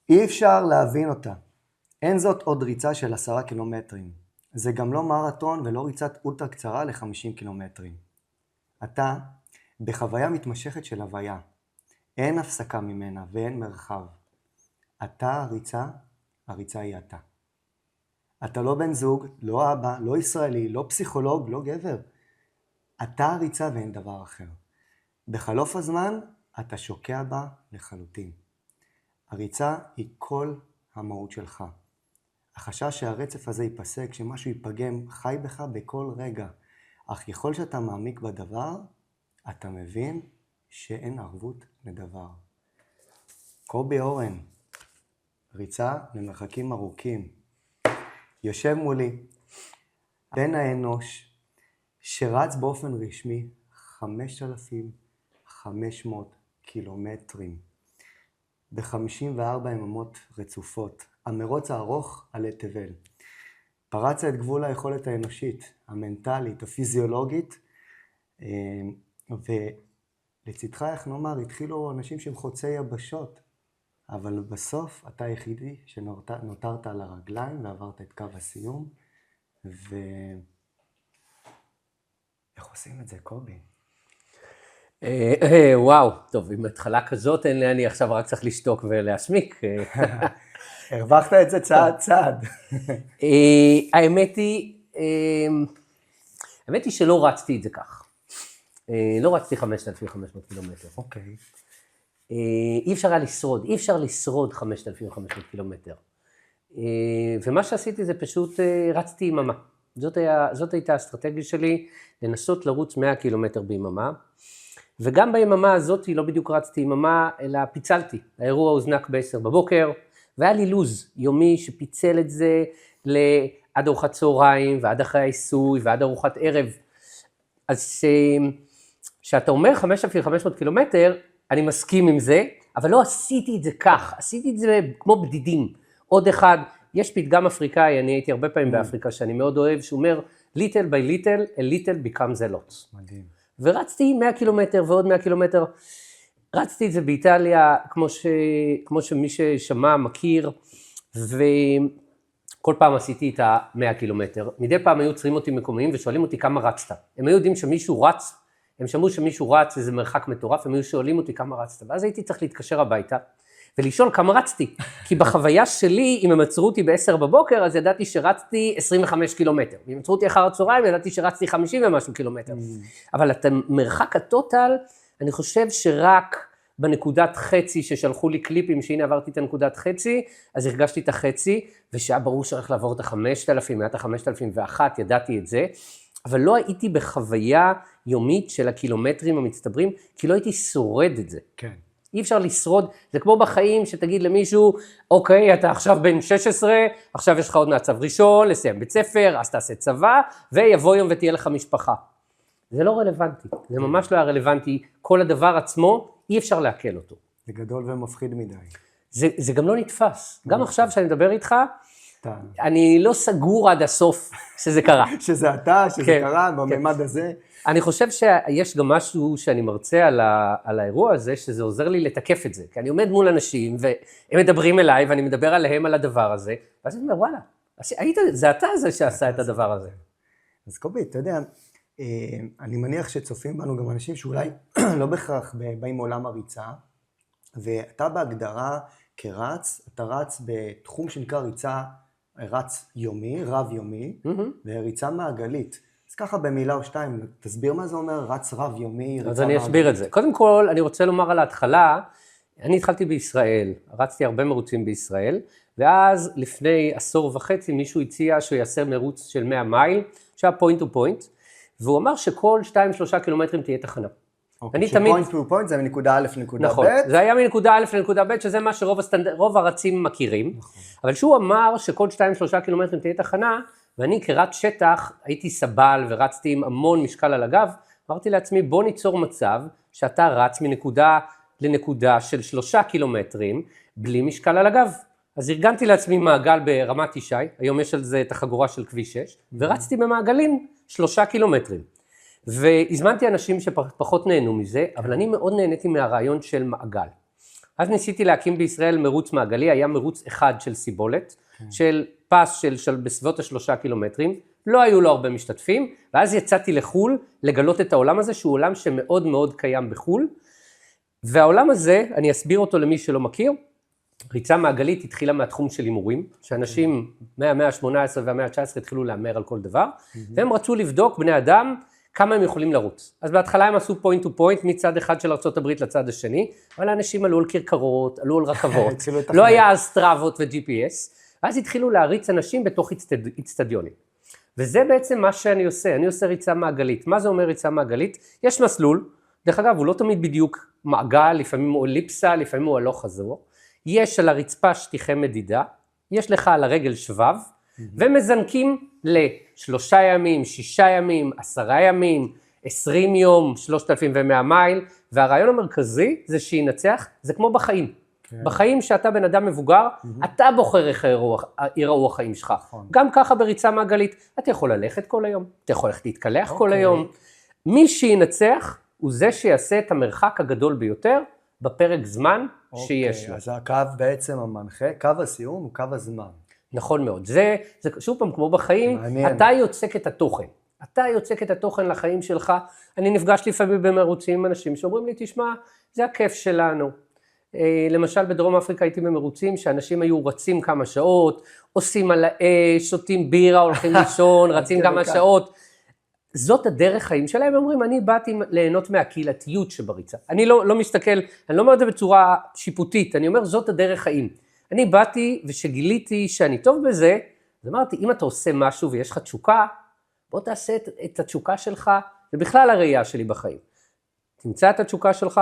אי אפשר להבין אותה. אין זאת עוד ריצה של 10 קילומטרים. זה גם לא מרתון ולא ריצת אולטרה קצרה ל-50 קילומטרים. אתה בחוויה מתמשכת של הוויה. אין הפסקה ממנה ואין מרחב. אתה הריצה היא אתה. אתה לא בן זוג, לא אבא, לא ישראלי, לא פסיכולוג, לא גבר. אתה הריצה ואין דבר אחר. בחלוף הזמן אתה שוקע בה לחלוטין. הריצה היא כל המהות שלך. החשש שהרצף הזה ייפסק, שמשהו ייפגם, חי בך בכל רגע. אך ככל שאתה מעמיק בדבר, אתה מבין שאין ערבות לדבר. קובי אורן, ריצה למרחקים ארוכים. יושב מולי, בן האנוש, שרץ באופן רשמי 5,500 קילומטרים. ב-54 יממות רצופות. המרוץ הארוך עלי תבל. פרצה את גבול היכולת האנושית, המנטלית, הפיזיולוגית, ולצדך, איך נאמר, התחילו אנשים שהם חוצי יבשות, אבל בסוף אתה היחידי שנותרת על הרגליים ועברת את קו הסיום, ואיך עושים את זה, קובי? וואו, טוב, עם התחלה כזאת אין לי, אני עכשיו רק צריך לשתוק ולהסמיק. הרווחת את זה צעד צעד. האמת היא שלא רצתי את זה כך. לא רצתי 5,500 קילומטר. אוקיי. אי אפשר לשרוד 5,500 קילומטר. ומה שעשיתי זה פשוט רצתי יממה. זאת הייתה האסטרטגיה שלי, לנסות לרוץ 100 קילומטר ביממה. וגם ביממה הזאת לא בדיוק רצתי יממה, אלא פיצלתי. האירוע הוזנק ב-10 בבוקר, והיה לי לוז יומי שפיצל את זה עד ארוחת צהריים, ועד אחרי העיסוי, ועד ארוחת ערב. אז כשאתה אומר 5,500 קילומטר, אני מסכים עם זה, אבל לא עשיתי את זה כך, עשיתי את זה כמו בדידים. עוד אחד, יש פתגם אפריקאי, אני הייתי הרבה פעמים באפריקה, שאני מאוד אוהב, שהוא אומר, little by little, a little becomes a lot. מדהים. ורצתי 100 קילומטר ועוד 100 קילומטר, רצתי את זה באיטליה, כמו שמי ששמע מכיר, וכל פעם עשיתי את ה-100 קילומטר. מדי פעם היו צריכים אותי מקומיים ושואלים אותי כמה רצת. הם היו יודעים שמישהו רץ, הם שמעו שמישהו רץ, איזה מרחק מטורף, הם היו שואלים אותי כמה רצת. ואז הייתי צריך להתקשר הביתה, ולשאול כמה רצתי. כי בחוויה שלי, אם הם עצרו אותי ב-10 בבוקר, אז ידעתי שרצתי 25 קילומטר. אם עצרו אותי אחר הצהריים, ידעתי שרצתי 50 ומשהו קילומטר. אבל את המרחק הטוטל, אני חושב שרק בנקודת חצי ששלחו לי קליפים, שהנה עברתי את הנקודת חצי, אז הרגשתי את החצי, ושהיה ברור שהולך לעבור את ה-5,000, היה את ה-5,001, ידעתי את זה, אבל לא הייתי בחוויה יומית של הקילומטרים המצטברים, כי לא הייתי שורד את זה. כן. אי אפשר לשרוד, זה כמו בחיים שתגיד למישהו, אוקיי, אתה עכשיו בן 16, עכשיו יש לך עוד מעצב ראשון, לסיים בית ספר, אז תעשה צבא, ויבוא יום ותהיה לך משפחה. זה לא רלוונטי, זה ממש לא היה רלוונטי, כל הדבר עצמו, אי אפשר להקל אותו. זה גדול ומפחיד מדי. זה גם לא נתפס, גם עכשיו שאני מדבר איתך, אתה. אני לא סגור עד הסוף שזה קרה. שזה אתה, שזה כן, קרה, בממד הזה. אני חושב שיש גם משהו שאני מרצה על האירוע הזה, שזה עוזר לי לתקף את זה. כי אני עומד מול אנשים, והם מדברים אליי, ואני מדבר עליהם על הדבר הזה, ואז אני אומר, וואלה, זה אתה זה שעשה את הדבר הזה. אז קובי, אתה יודע, אני מניח שצופים בנו גם אנשים שאולי לא בהכרח באים מעולם הריצה, ואתה בהגדרה כרץ, אתה רץ בתחום שנקרא רץ יומי, רב יומי, וריצה מעגלית. אז ככה במילה או שתיים, תסביר מה זה אומר, רץ רב יומי, אז אני אסביר את זה. קודם כל, אני רוצה לומר על ההתחלה, אני התחלתי בישראל, רצתי הרבה מרוצים בישראל, ואז לפני 10.5 עשור מישהו הציע שהוא יעשה מרוץ של 100 מייל, שהיה פוינט טו פוינט, והוא אמר שכל 2-3 קילומטרים תהיה תחנה. אוקיי, שפוינט טו פוינט זה מנקודה א' לנקודה ב'. נכון, זה היה מנקודה א' לנקודה ב', שזה מה שרוב הרצים מכירים, נכון. אבל שהוא אמר שכל 2-3 קילומטרים תהיה תחנה, ואני כרץ שטח הייתי סבל ורצתי עם המון משקל על הגב, אמרתי לעצמי בוא ניצור מצב שאתה רץ מנקודה לנקודה של 3 קילומטרים בלי משקל על הגב. אז ארגנתי לעצמי מעגל ברמת ישי, היום יש על זה את החגורה של כביש 6, ורצתי במעגלים 3 קילומטרים. והזמנתי אנשים שפחות נהנו מזה, אבל אני מאוד נהניתי מהרעיון של מעגל. אז ניסיתי להקים בישראל מרוץ מעגלי, היה מרוץ אחד של סיבולת, של פס של בסביבות 3 קילומטרים, לא היו לו הרבה משתתפים, ואז יצאתי לחול לגלות את העולם הזה, שהוא עולם שמאוד מאוד קיים בחול, והעולם הזה, אני אסביר אותו למי שלא מכיר, ריצה מעגלית התחילה מהתחום של הימורים, שאנשים מהמאה ה-18 והמאה ה-19 התחילו להמר על כל דבר, והם רצו לבדוק בני אדם כמה הם יכולים לרוץ. אז בהתחלה הם עשו פוינט טו פוינט מצד אחד של ארצות הברית לצד השני, אבל האנשים עלו על כרכרות, עלו על רכבות, לא היה אז סטראבות ו-GPS, אז התחילו להריץ אנשים בתוך אצטדיונים. וזה בעצם מה שאני עושה, אני עושה ריצה מעגלית. מה זה אומר ריצה מעגלית? יש מסלול, דרך אגב, הוא לא תמיד בדיוק מעגל, לפעמים הוא אליפסה, לפעמים הוא הלוך חזור. יש על הרצפה שטיחי מדידה, יש לך על הרגל שבב, ומזנקים ל3 ימים, 6 ימים, 10 ימים, 20 יום, 3,100 מייל, והרעיון המרכזי זה שינצח, זה כמו בחיים. בחיים שאתה בן אדם מבוגר, אתה בוחר איך יראו החיים שלך. גם ככה בריצה מעגלית, אתה יכול ללכת כל היום, אתה יכול ללכת להתקלח כל היום. מי שינצח הוא זה שיעשה את המרחק הגדול ביותר בפרק זמן שיש לו. אז הקו בעצם המנחה, קו הסיום הוא קו הזמן. נכון מאוד. זה שוב פעם כמו בחיים, אתה יוצק את התוכן. אתה יוצק את התוכן לחיים שלך. אני נפגש לפעמים במרוצים עם אנשים שאומרים לי, תשמע, זה הכיף שלנו. למשל בדרום אפריקה הייתי במרוצים שאנשים היו רצים כמה שעות, עושים על האש, שותים בירה, הולכים לישון, רצים כמה שעות. זאת הדרך חיים שלהם, הם אומרים, אני באתי ליהנות מהקהילתיות שבריצה. אני לא מסתכל, אני לא אומר את זה בצורה שיפוטית, אני אומר, זאת הדרך חיים. אני באתי ושגיליתי שאני טוב בזה, אז אמרתי, אם אתה עושה משהו ויש לך תשוקה, בוא תעשה את התשוקה שלך, זה בכלל הראייה שלי בחיים. תמצא את התשוקה שלך,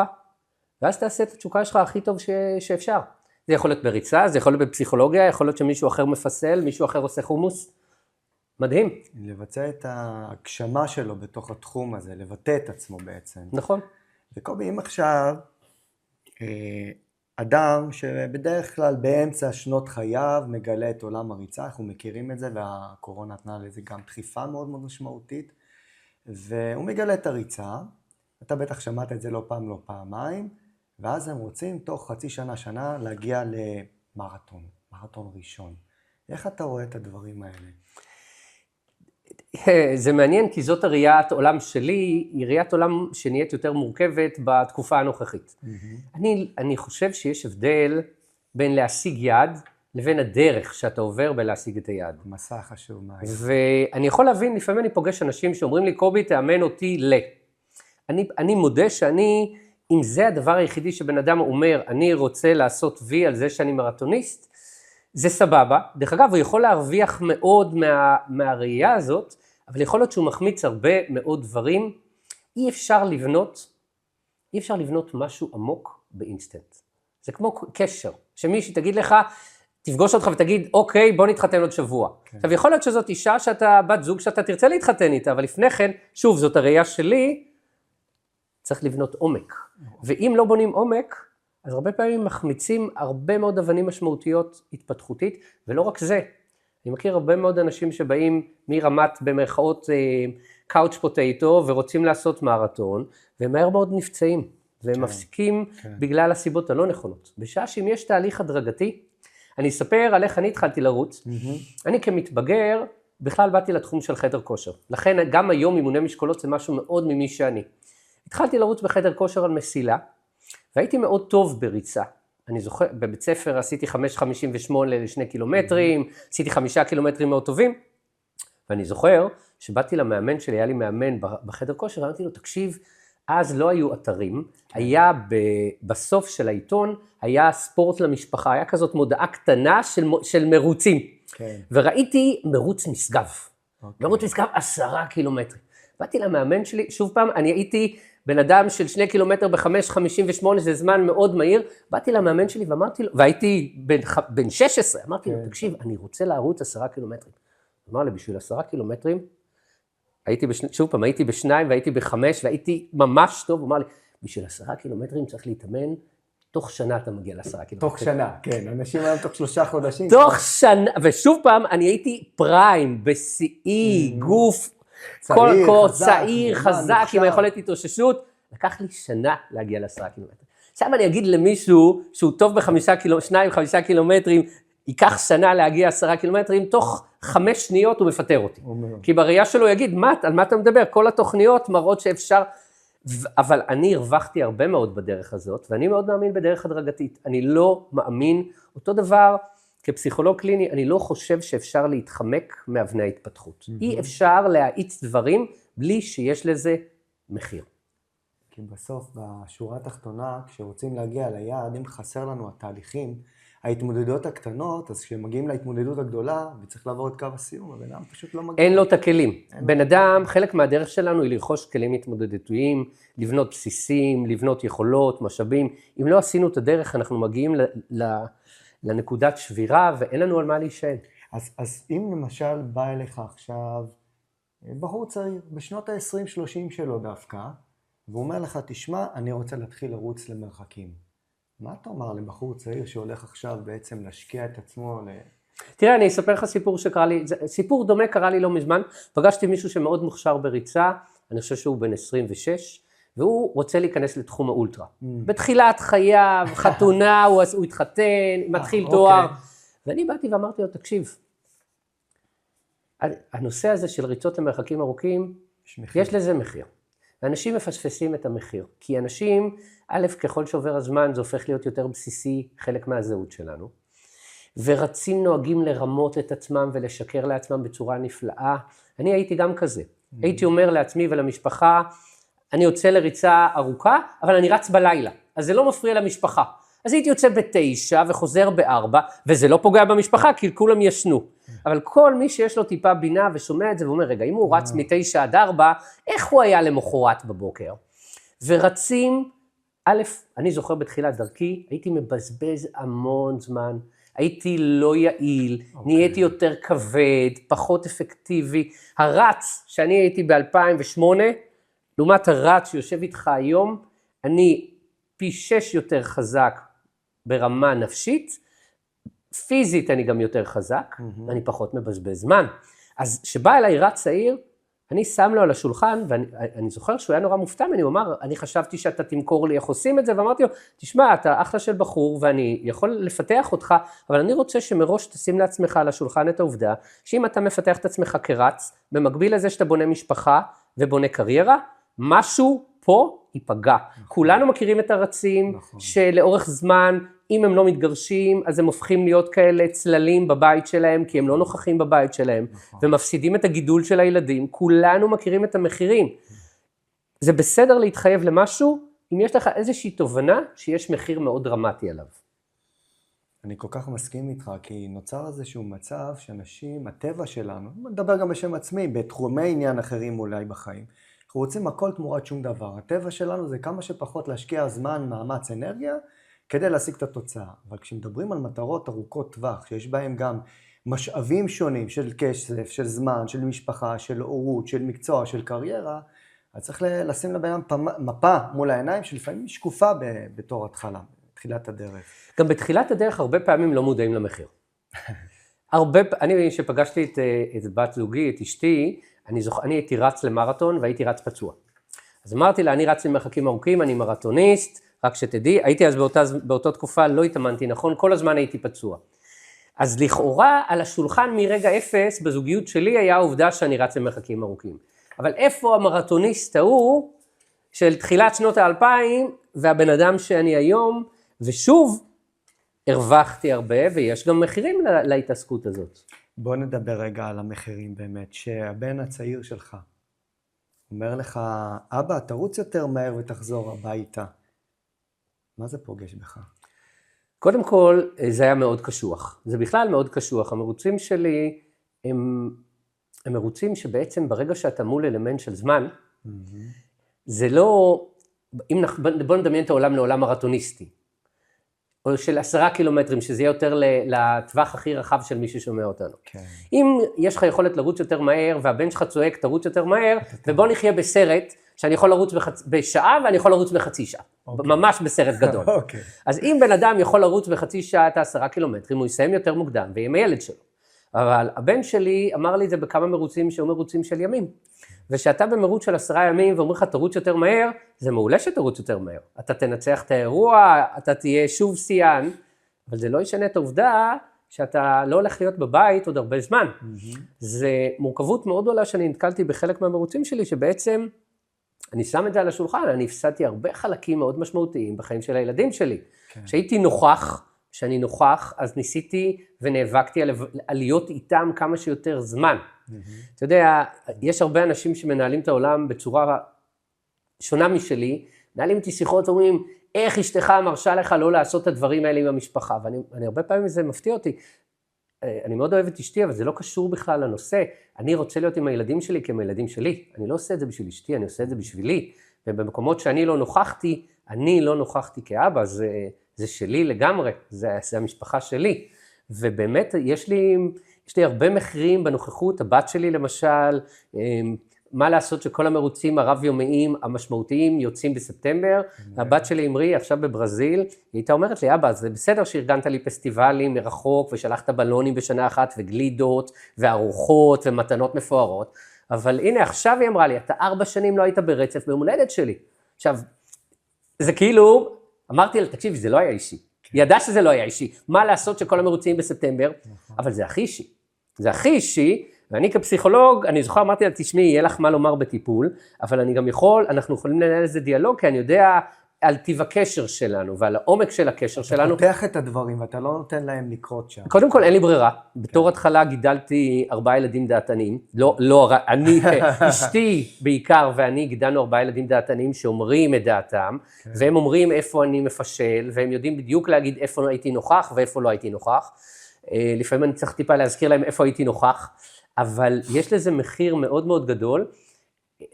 ואז תעשה את התשוקה שלך הכי טוב שאפשר. זה יכול להיות בריצה, זה יכול להיות בפסיכולוגיה, יכול להיות שמישהו אחר מפסל, מישהו אחר עושה חומוס. מדהים. לבצע את ההגשמה שלו בתוך התחום הזה, לבטא את עצמו בעצם. נכון. וקובי, אם עכשיו אדם שבדרך כלל באמצע שנות חייו מגלה את עולם הריצה, אנחנו מכירים את זה, והקורונה נתנה לזה גם דחיפה מאוד מאוד משמעותית, והוא מגלה את הריצה, אתה בטח שמעת את זה לא פעם לא פעמיים, ואז הם רוצים תוך חצי שנה להגיע למרתון, מרתון ראשון. איך אתה רואה את הדברים האלה? זה מעניין כי זאת הראיית עולם שלי, היא ראיית עולם שנהיית יותר מורכבת בתקופה הנוכחית. אני חושב שיש הבדל בין להשיג יעד לבין הדרך שאתה עובר בלהשיג את היעד. מסע חשוב מה. ואני יכול להבין, לפעמים אני פוגש אנשים שאומרים לי, קובי, תאמן אותי אני מודה שאני, אם זה הדבר היחידי שבן אדם אומר, אני רוצה לעשות וי על זה שאני מרתוניסט, זה סבבה. דרך אגב, הוא יכול להרוויח מאוד מהראייה הזאת, אבל יכול להיות שהוא מחמיץ הרבה מאוד דברים. אי אפשר לבנות משהו עמוק באינסטנט. זה כמו קשר, שמישהי תגיד לך, תפגוש אותך ותגיד, אוקיי, בוא נתחתן עוד שבוע. עכשיו, יכול להיות שזאת אישה שאתה בת זוג שאתה תרצה להתחתן איתה, אבל לפני כן, שוב, זאת הראייה שלי, צריך לבנות עומק. ואם לא בונים עומק, אז הרבה פעמים מחמיצים הרבה מאוד אבנים משמעותיות התפתחותית, ולא רק זה. אני מכיר הרבה מאוד אנשים שבאים מרמת במרכאות קאוץ' פוטטו, ורוצים לעשות מרתון, והם מהר מאוד נפצעים, והם מפסיקים בגלל הסיבות הלא נכונות. בשעה שאם יש תהליך הדרגתי, אני אספר על איך אני התחלתי לרוץ, אני כמתבגר, בכלל באתי לתחום של חדר כושר. לכן גם היום אימוני משקולות זה משהו מאוד ממי שאני. התחלתי לרוץ בחדר כושר על מסילה, והייתי מאוד טוב בריצה. אני זוכר, בבית ספר עשיתי 5.58 ל2 קילומטרים, עשיתי 5 קילומטרים מאוד טובים, ואני זוכר שבאתי למאמן שלי, היה לי מאמן בחדר כושר, אמרתי לו, תקשיב, אז לא היו אתרים, היה בסוף של העיתון, היה ספורט למשפחה, היה כזאת מודעה קטנה של מרוצים, וראיתי מרוץ משגב, מרוץ משגב 10 קילומטרים. באתי למאמן שלי, שוב פעם, אני הייתי בן אדם של 2 קילומטר ב5.58, זה זמן מאוד מהיר, באתי למאמן שלי ואמרתי לו, והייתי בן 16, אמרתי לו, תקשיב, אני רוצה לרוץ 10 קילומטרים. אמר לי, בשביל 10 קילומטרים, שוב פעם, הייתי ב2 והייתי ב5 והייתי ממש טוב, הוא אמר לי, בשביל 10 קילומטרים צריך להתאמן, תוך שנה אתה מגיע ל10 קילומטרים. תוך שנה, כן, אנשים היום תוך 3 חודשים. תוך שנה, ושוב פעם, אני הייתי פריים, בשיאי, גוף, צעיר, חזק, עם היכולת התאוששות, לקח לי שנה להגיע ל10 קילומטר. עכשיו אני אגיד למישהו שהוא טוב ב2-5 קילומטרים, ייקח שנה להגיע 10 קילומטרים, תוך 5 שניות הוא מפטר אותי. כי בראייה שלו יגיד, על מה אתה מדבר? כל התוכניות מראות שאפשר, אבל אני הרווחתי הרבה מאוד בדרך הזאת, ואני מאוד מאמין בדרך הדרגתית. אני לא מאמין, אותו דבר, כפסיכולוג קליני, אני לא חושב שאפשר להתחמק מאבני ההתפתחות. אי אפשר להאיץ דברים בלי שיש לזה מחיר. כי בסוף, בשורה התחתונה, כשרוצים להגיע ליעד, אם חסר לנו התהליכים, ההתמודדויות הקטנות, אז כשמגיעים להתמודדות הגדולה, וצריך לעבור את קו הסיום, הבן אדם פשוט לא מגיע. אין לו את הכלים. בן אדם, חלק מהדרך שלנו היא לרכוש כלים התמודדותיים, לבנות בסיסים, לבנות יכולות, משאבים. אם לא עשינו את הדרך, אנחנו מגיעים לנקודת שבירה, ואין לנו על מה להישען. אז אם למשל בא אליך עכשיו בחור צעיר, בשנות ה-20-30 שלו דווקא, והוא אומר לך, תשמע, אני רוצה להתחיל לרוץ למרחקים. מה אתה אומר לבחור צעיר שהולך עכשיו בעצם להשקיע את עצמו תראה, אני אספר לך סיפור שקרה לי, סיפור דומה קרה לי לא מזמן, פגשתי מישהו שמאוד מוכשר בריצה, אני חושב שהוא בן 26, והוא רוצה להיכנס לתחום האולטרה. בתחילת חייו, חתונה, הוא התחתן, מתחיל תואר, ואני באתי ואמרתי לו, תקשיב, הנושא הזה של ריצות למרחקים ארוכים, יש לזה מחיר. ואנשים מפספסים את המחיר, כי אנשים, א', ככל שעובר הזמן, זה הופך להיות יותר בסיסי, חלק מהזהות שלנו, ורצים נוהגים לרמות את עצמם ולשקר לעצמם בצורה נפלאה. אני הייתי גם כזה. הייתי אומר לעצמי ולמשפחה, אני יוצא לריצה ארוכה, אבל אני רץ בלילה, אז זה לא מפריע למשפחה. אז הייתי יוצא ב9 וחוזר ב4, וזה לא פוגע במשפחה, כי כולם ישנו. אבל כל מי שיש לו טיפה בינה ושומע את זה, ואומר, רגע, אם הוא רץ מ9 עד 4, איך הוא היה למחרת בבוקר? ורצים, א', אני זוכר בתחילת דרכי, הייתי מבזבז המון זמן, הייתי לא יעיל, נהייתי יותר כבד, פחות אפקטיבי. הרץ שאני הייתי ב-2008, לעומת הרץ שיושב איתך היום, אני פי 6 יותר חזק ברמה נפשית, פיזית אני גם יותר חזק, ואני פחות מבזבז זמן. אז שבא אליי רץ צעיר, אני שם לו על השולחן, ואני זוכר שהוא היה נורא מופתע, ואני אומר, אני חשבתי שאתה תמכור לי איך עושים את זה, ואמרתי לו, תשמע, אתה אחלה של בחור, ואני יכול לפתח אותך, אבל אני רוצה שמראש תשים לעצמך על השולחן את העובדה, שאם אתה מפתח את עצמך כרץ, במקביל לזה שאתה בונה משפחה ובונה קריירה, משהו פה ייפגע. כולנו מכירים את הרצים, שלאורך זמן, אם הם לא מתגרשים, אז הם הופכים להיות כאלה צללים בבית שלהם, כי הם לא נוכחים בבית שלהם, ומפסידים את הגידול של הילדים. כולנו מכירים את המחירים. זה בסדר להתחייב למשהו, אם יש לך איזושהי תובנה, שיש מחיר מאוד דרמטי עליו. אני כל כך מסכים איתך, כי נוצר איזשהו מצב שאנשים, הטבע שלנו, נדבר גם בשם עצמי, בתחומי עניין אחרים אולי בחיים, אנחנו רוצים הכל תמורת שום דבר. הטבע שלנו זה כמה שפחות להשקיע זמן, מאמץ, אנרגיה, כדי להשיג את התוצאה. אבל כשמדברים על מטרות ארוכות טווח, שיש בהם גם משאבים שונים של כסף, של זמן, של משפחה, של הורות, של מקצוע, של קריירה, אז צריך לשים לבן מפה מול העיניים, שלפעמים שקופה בתור התחלה, בתחילת הדרך. גם בתחילת הדרך הרבה פעמים לא מודעים למחיר. אני שפגשתי את בת זוגי, את אשתי, אני הייתי רץ למרתון והייתי רץ פצוע. אז אמרתי לה, אני רץ למרחקים ארוכים, אני מרתוניסט, רק שתדעי, הייתי אז באותה תקופה, לא התאמנתי נכון, כל הזמן הייתי פצוע. אז לכאורה על השולחן מרגע אפס, בזוגיות שלי היה העובדה שאני רץ למרחקים ארוכים. אבל איפה המרתוניסט ההוא של תחילת שנות ה-2000, והבן אדם שאני היום, ושוב, הרווחתי הרבה, ויש גם מחירים להתעסקות הזאת. בוא נדבר רגע על המחירים באמת, שהבן הצעיר שלך אומר לך, אבא, תרוץ יותר מהר ותחזור הביתה. מה זה פוגש בך? קודם כל, זה היה מאוד קשוח. זה בכלל מאוד קשוח. המרוצים שלי הם מרוצים שבעצם ברגע שאתה מול אלמנט של זמן, זה לא, בוא נדמיין את העולם לעולם מרתוניסטי, או של 10 קילומטרים, שזה יהיה יותר לטווח הכי רחב של מי ששומע אותנו. כן. אם יש לך יכולת לרוץ יותר מהר, והבן שלך צועק, תרוץ יותר מהר, ובוא נחיה בסרט, שאני יכול לרוץ בשעה, ואני יכול לרוץ בחצי שעה. ממש בסרט גדול. אז אם בן אדם יכול לרוץ בחצי שעה את 10 קילומטרים, הוא יסיים יותר מוקדם, ועם הילד שלו. אבל הבן שלי אמר לי את זה בכמה מרוצים, שהוא מרוצים של ימים. ושאתה במרוץ של 10 ימים ואומרים לך תרוץ יותר מהר, זה מעולה שתרוץ יותר מהר. אתה תנצח את האירוע, אתה תהיה שוב שיאן, אבל זה לא ישנה את העובדה שאתה לא הולך להיות בבית עוד הרבה זמן. זה מורכבות מאוד גדולה שאני נתקלתי בחלק מהמרוצים שלי, שבעצם אני שם את זה על השולחן, אני הפסדתי הרבה חלקים מאוד משמעותיים בחיים של הילדים שלי. כשהייתי נוכח, כשאני נוכח, אז ניסיתי ונאבקתי על להיות איתם כמה שיותר זמן. אתה יודע, יש הרבה אנשים שמנהלים את העולם בצורה שונה משלי, מנהלים איתי שיחות ואומרים, איך אשתך מרשה לך לא לעשות את הדברים האלה עם המשפחה, ואני הרבה פעמים זה מפתיע אותי, אני מאוד אוהב את אשתי, אבל זה לא קשור בכלל לנושא, אני רוצה להיות עם הילדים שלי כהם הילדים שלי, אני לא עושה את זה בשביל אשתי, אני עושה את זה בשבילי, ובמקומות שאני לא נוכחתי, אני לא נוכחתי כאבא, זה שלי לגמרי, זה המשפחה שלי, ובאמת יש לי הרבה מחירים בנוכחות, הבת שלי למשל, מה לעשות שכל המרוצים הרב-יומיים המשמעותיים יוצאים בספטמבר, הבת שלי אמרי עכשיו בברזיל, היא הייתה אומרת לי, אבא, זה בסדר שארגנת לי פסטיבלים מרחוק, ושלחת בלונים בשנה אחת, וגלידות, וארוחות, ומתנות מפוארות, אבל הנה עכשיו היא אמרה לי, אתה 4 שנים לא היית ברצף ביום הולדת שלי. עכשיו, זה כאילו, אמרתי לה, תקשיבי, זה לא היה אישי. היא ידעה שזה לא היה אישי. מה לעשות שכל המרוצים בספטמבר? אבל זה הכי אישי. זה הכי אישי, ואני כפסיכולוג, אני זוכר, אמרתי לה, תשמעי, יהיה לך מה לומר בטיפול, אבל אני גם אנחנו יכולים לנהל איזה דיאלוג, כי אני יודע על טיב הקשר שלנו, ועל העומק של הקשר שלנו. אתה פותח את הדברים, ואתה לא נותן להם לקרות שם. קודם כל, אין לי ברירה. בתור התחלה גידלתי 4 ילדים דעתניים. לא, אני, אשתי בעיקר, ואני גידלנו 4 ילדים דעתניים שאומרים את דעתם, והם אומרים איפה אני מפשל, והם יודעים בדיוק להגיד איפה הייתי נוכח, ואיפה לא הייתי נוכח. לפעמים אני צריך טיפה להזכיר להם איפה הייתי נוכח, אבל יש לזה מחיר מאוד מאוד גדול.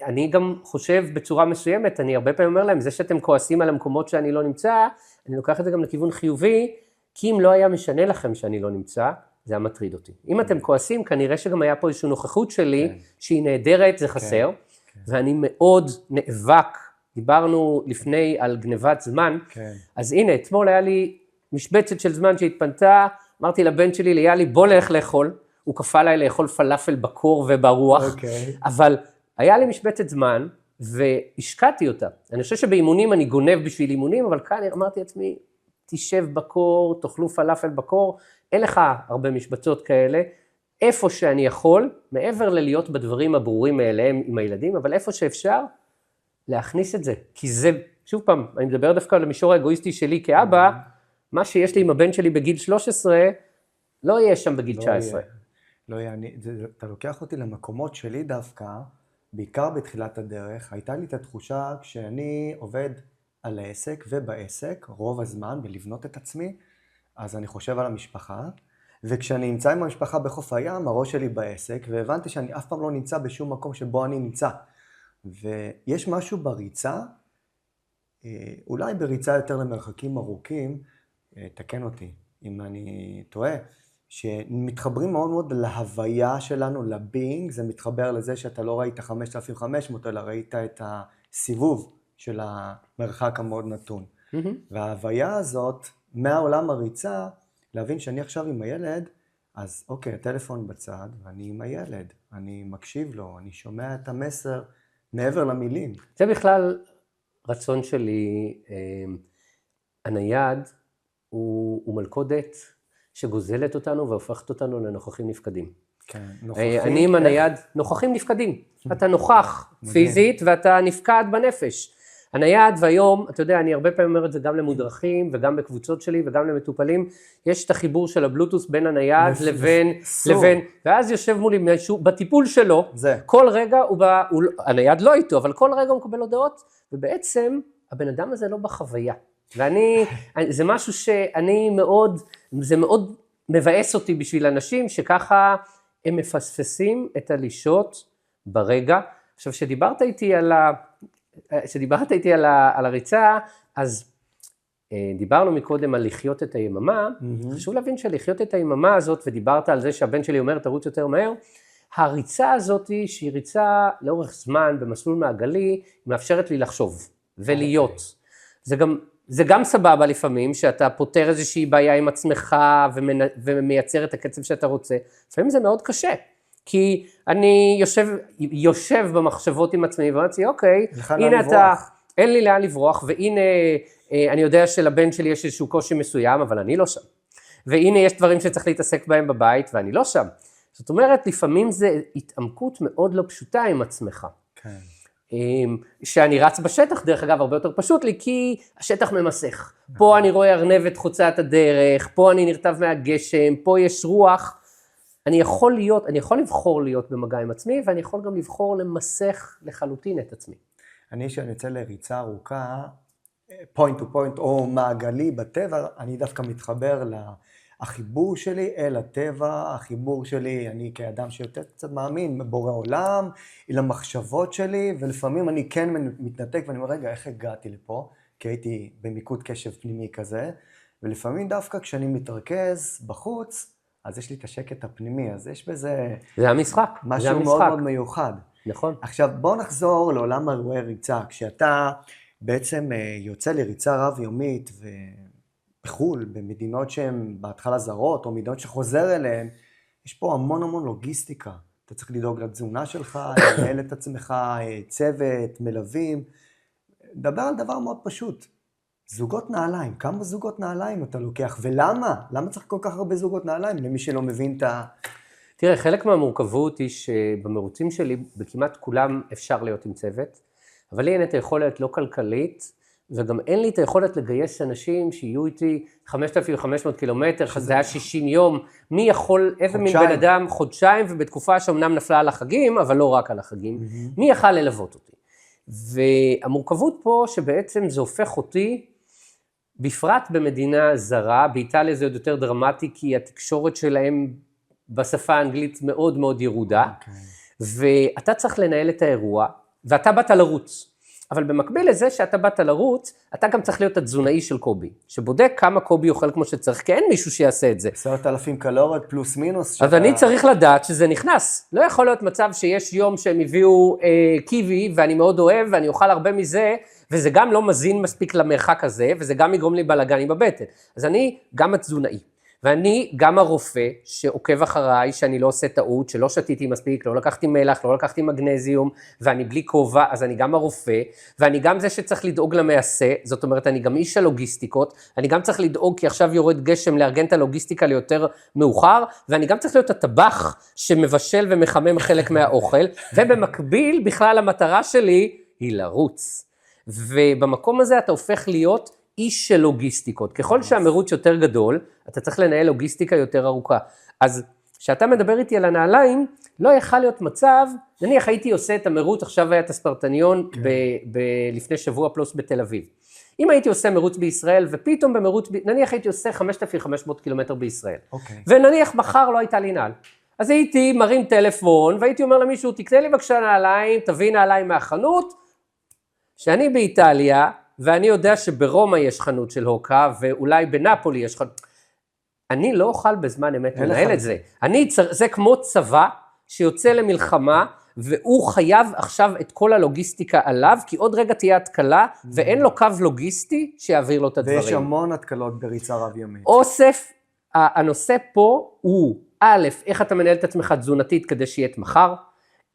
אני גם חושב בצורה מסוימת, אני הרבה פעמים אומר להם, זה שאתם כועסים על המקומות שאני לא נמצא, אני לוקח את זה גם לכיוון חיובי, כי אם לא היה משנה לכם שאני לא נמצא, זה היה מטריד אותי. אם אתם כועסים, כנראה שגם היה פה איזושהי נוכחות שלי, שהיא נהדרת, זה חסר, ואני מאוד נאבק, דיברנו לפני על גנבת זמן, אז הנה, אתמול היה לי משבצת של זמן שהתפנתה, אמרתי לבן שלי, ליאלי, בוא נלך לאכול, הוא קפא לי לאכול פלאפל בקור וברוח, אבל היה לי משבצת זמן, והשקעתי אותה. אני חושב שבאימונים אני גונב בשביל אימונים, אבל כאן אמרתי לעצמי, תשב בקור, תאכלו פלאפל בקור, אין לך הרבה משבצות כאלה, איפה שאני יכול, מעבר ללהיות בדברים הברורים מאליהם עם הילדים, אבל איפה שאפשר, להכניס את זה. כי זה, שוב פעם, אני מדבר דווקא על המישור האגואיסטי שלי כאבא, מה שיש לי עם הבן שלי בגיל 13, לא יהיה שם בגיל 19. לא יהיה, אתה לוקח אותי למקומות שלי דווקא, בעיקר בתחילת הדרך, הייתה לי את התחושה כשאני עובד על העסק ובעסק, רוב הזמן בלבנות את עצמי, אז אני חושב על המשפחה, וכשאני נמצא עם המשפחה בחוף הים, הראש שלי בעסק, והבנתי שאני אף פעם לא נמצא בשום מקום שבו אני נמצא. ויש משהו בריצה, אולי בריצה יותר למרחקים ארוכים, תקן אותי אם אני טועה, שמתחברים מאוד מאוד להוויה שלנו, לביינג, זה מתחבר לזה שאתה לא ראית 5,500, אלא ראית את הסיבוב של המרחק המאוד נתון. וההוויה הזאת, מהעולם הריצה, להבין שאני עכשיו עם הילד, אז אוקיי, הטלפון בצד, ואני עם הילד, אני מקשיב לו, אני שומע את המסר מעבר למילים. זה בכלל רצון שלי, הנייד הוא מלכודת שגוזלת אותנו והופכת אותנו לנוכחים נפקדים. כן, אני עם הנייד, נוכחים נפקדים. אתה נוכח פיזית ואתה נפקד בנפש. הנייד והיום, אתה יודע, אני הרבה פעמים אומר את זה גם למודרכים וגם בקבוצות שלי וגם למטופלים, יש את החיבור של הבלוטוס בין הנייד לבין, ואז יושב מולי מישהו בטיפול שלו, כל רגע הנייד לא איתו, אבל כל רגע הוא מקבל הודעות, ובעצם הבן אדם הזה לא בחוויה. ואני, זה משהו שאני מאוד, זה מאוד מבאס אותי בשביל אנשים שככה הם מפספסים את הלישות ברגע. עכשיו, שדיברת איתי על הריצה, אז דיברנו מקודם על לחיות את היממה, חשוב להבין שלחיות את היממה הזאת, ודיברת על זה שהבן שלי אומר תרוץ יותר מהר, הריצה הזאת שהיא ריצה לאורך זמן במסלול מעגלי, היא מאפשרת לי לחשוב ולהיות. זה גם סבבה לפעמים, שאתה פותר איזושהי בעיה עם עצמך ומייצר את הקצב שאתה רוצה, לפעמים זה מאוד קשה. כי אני יושב במחשבות עם עצמי, ואומרתי, אוקיי, הנה אתה, אין לי לאן לברוח, והנה אני יודע שלבן שלי יש איזשהו קושי מסוים, אבל אני לא שם. והנה יש דברים שצריך להתעסק בהם בבית, ואני לא שם. זאת אומרת, לפעמים זה התעמקות מאוד לא פשוטה עם עצמך. כן. שאני רץ בשטח, דרך אגב, הרבה יותר פשוט לי, כי השטח ממסך. פה אני רואה ארנבת חוצה את הדרך, פה אני נרטב מהגשם, פה יש רוח. אני יכול לבחור להיות במגע עם עצמי, ואני יכול גם לבחור למסך לחלוטין את עצמי. כשאני יוצא לריצה ארוכה, פוינט טו פוינט או מעגלי בטבע, אני דווקא מתחבר החיבור שלי אל הטבע, החיבור שלי, אני כאדם שיותר קצת מאמין, בבורא עולם, אל המחשבות שלי, ולפעמים אני כן מתנתק ואני אומר, רגע, איך הגעתי לפה? כי הייתי במיקוד קשב פנימי כזה, ולפעמים דווקא כשאני מתרכז בחוץ, אז יש לי את השקט הפנימי, אז יש בזה... זה המשחק. משהו מאוד מאוד מיוחד. נכון. עכשיו, בואו נחזור לעולם אירועי ריצה. כשאתה בעצם יוצא לריצה רב-יומית בחו"ל, במדינות שהן בהתחלה זרות, או מדינות שחוזר אליהן, יש פה המון המון לוגיסטיקה. אתה צריך לדאוג לתזונה שלך, לנהל את עצמך, צוות, מלווים. דבר על דבר מאוד פשוט. זוגות נעליים. כמה זוגות נעליים אתה לוקח? ולמה? למה צריך כל כך הרבה זוגות נעליים? למי שלא מבין את ה... תראה, חלק מהמורכבות היא שבמרוצים שלי, בכמעט כולם אפשר להיות עם צוות, אבל לי אין את היכולת לא כלכלית, וגם אין לי את היכולת לגייס אנשים שיהיו איתי 5,500 קילומטר, זה היה 60 יום, מי יכול, איזה מין בן אדם, חודשיים, ובתקופה שאומנם נפלה על החגים, אבל לא רק על החגים, מי יכל ללוות אותי? והמורכבות פה שבעצם זה הופך אותי, בפרט במדינה זרה, באיטליה זה עוד יותר דרמטי, כי התקשורת שלהם בשפה האנגלית מאוד מאוד ירודה, ואתה צריך לנהל את האירוע, ואתה באת לרוץ. אבל במקביל לזה שאתה באת לרוץ, אתה גם צריך להיות התזונאי של קובי, שבודק כמה קובי אוכל כמו שצריך, כי אין מישהו שיעשה את זה. 10,000 קלוריות פלוס מינוס. אז אני צריך לדעת שזה נכנס. לא יכול להיות מצב שיש יום שהם הביאו קיווי, ואני מאוד אוהב, ואני אוכל הרבה מזה, וזה גם לא מזין מספיק למרחק הזה, וזה גם יגרום לי בלגן עם בבטן. אז אני גם התזונאי. ואני גם הרופא שעוקב אחריי, שאני לא עושה טעות, שלא שתיתי מספיק, לא לקחתי מלח, לא לקחתי מגנזיום, ואני בלי כובע, אז אני גם הרופא, ואני גם זה שצריך לדאוג למעשה, זאת אומרת, אני גם איש הלוגיסטיקות, אני גם צריך לדאוג, כי עכשיו יורד גשם, לארגן את הלוגיסטיקה ליותר מאוחר, ואני גם צריך להיות הטבח שמבשל ומחמם חלק מהאוכל, ובמקביל, בכלל המטרה שלי היא לרוץ. ובמקום הזה אתה הופך להיות איש של לוגיסטיקות. ככל שהמרוץ יותר גדול, אתה צריך לנהל לוגיסטיקה יותר ארוכה. אז כשאתה מדבר איתי על הנעליים, לא יכל להיות מצב, נניח הייתי עושה את המרוץ, עכשיו היה את הספרטניון לפני שבוע פלוס בתל אביב. אם הייתי עושה מרוץ בישראל, ופתאום במרוץ, נניח הייתי עושה 5,500 קילומטר בישראל, ונניח מחר לא הייתה לי נעל. אז הייתי מרים טלפון, והייתי אומר למישהו, תקנה לי בבקשה נעליים, תביא נעליים מהחנות, שאני באיטליה, ואני יודע שברומא יש חנות של הוקה, ואולי בנפולי יש חנות. אני לא אוכל בזמן אמת לנהל את זה. זה כמו צבא שיוצא למלחמה, והוא חייב עכשיו את כל הלוגיסטיקה עליו, כי עוד רגע תהיה התקלה, ואין לו קו לוגיסטי שיעביר לו את הדברים. ויש המון התקלות בריצה רב-יומית. אוסף, הנושא פה הוא, א', איך אתה מנהל את עצמך תזונתית כדי שיהיה את מחר,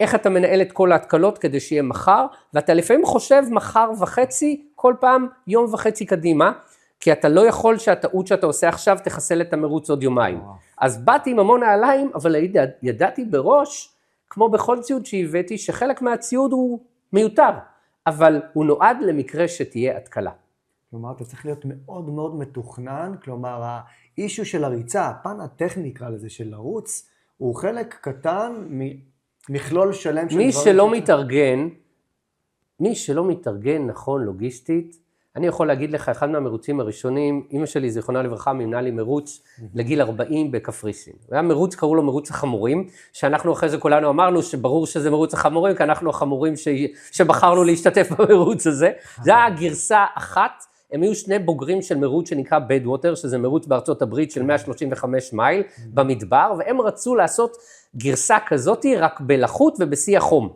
איך אתה מנהל את כל ההתקלות כדי שיהיה מחר, ואתה לפעמים חושב מחר וחצי, כל פעם יום וחצי קדימה, כי אתה לא יכול שהטעות שאתה עושה עכשיו תחסל את המרוץ עוד יומיים. אז באתי עם המון נעליים, אבל ידעתי בראש, כמו בכל ציוד שהבאתי, שחלק מהציוד הוא מיותר, אבל הוא נועד למקרה שתהיה התקלה. כלומר, אתה צריך להיות מאוד מאוד מתוכנן, כלומר, האישו של הריצה, הפן הטכני נקרא לזה של לרוץ, הוא חלק קטן מכלול שלם של דברים. מי שלא מתארגן נכון לוגיסטית, אני יכול להגיד לך, אחד מהמרוצים הראשונים, אמא שלי זיכרונה לברכה מימנה לי מרוץ לגיל 40 בקפריסין. היה מרוץ, קראו לו מרוץ החמורים, שאנחנו אחרי זה כולנו אמרנו שברור שזה מרוץ החמורים, כי אנחנו החמורים שבחרנו להשתתף במרוץ הזה. זה היה גרסה אחת, הם היו שני בוגרים של מרוץ שנקרא בדווטר, שזה מרוץ בארצות הברית של 135 מייל במדבר, והם רצו לעשות גרסה כזאת רק בלחות ובשיא החום.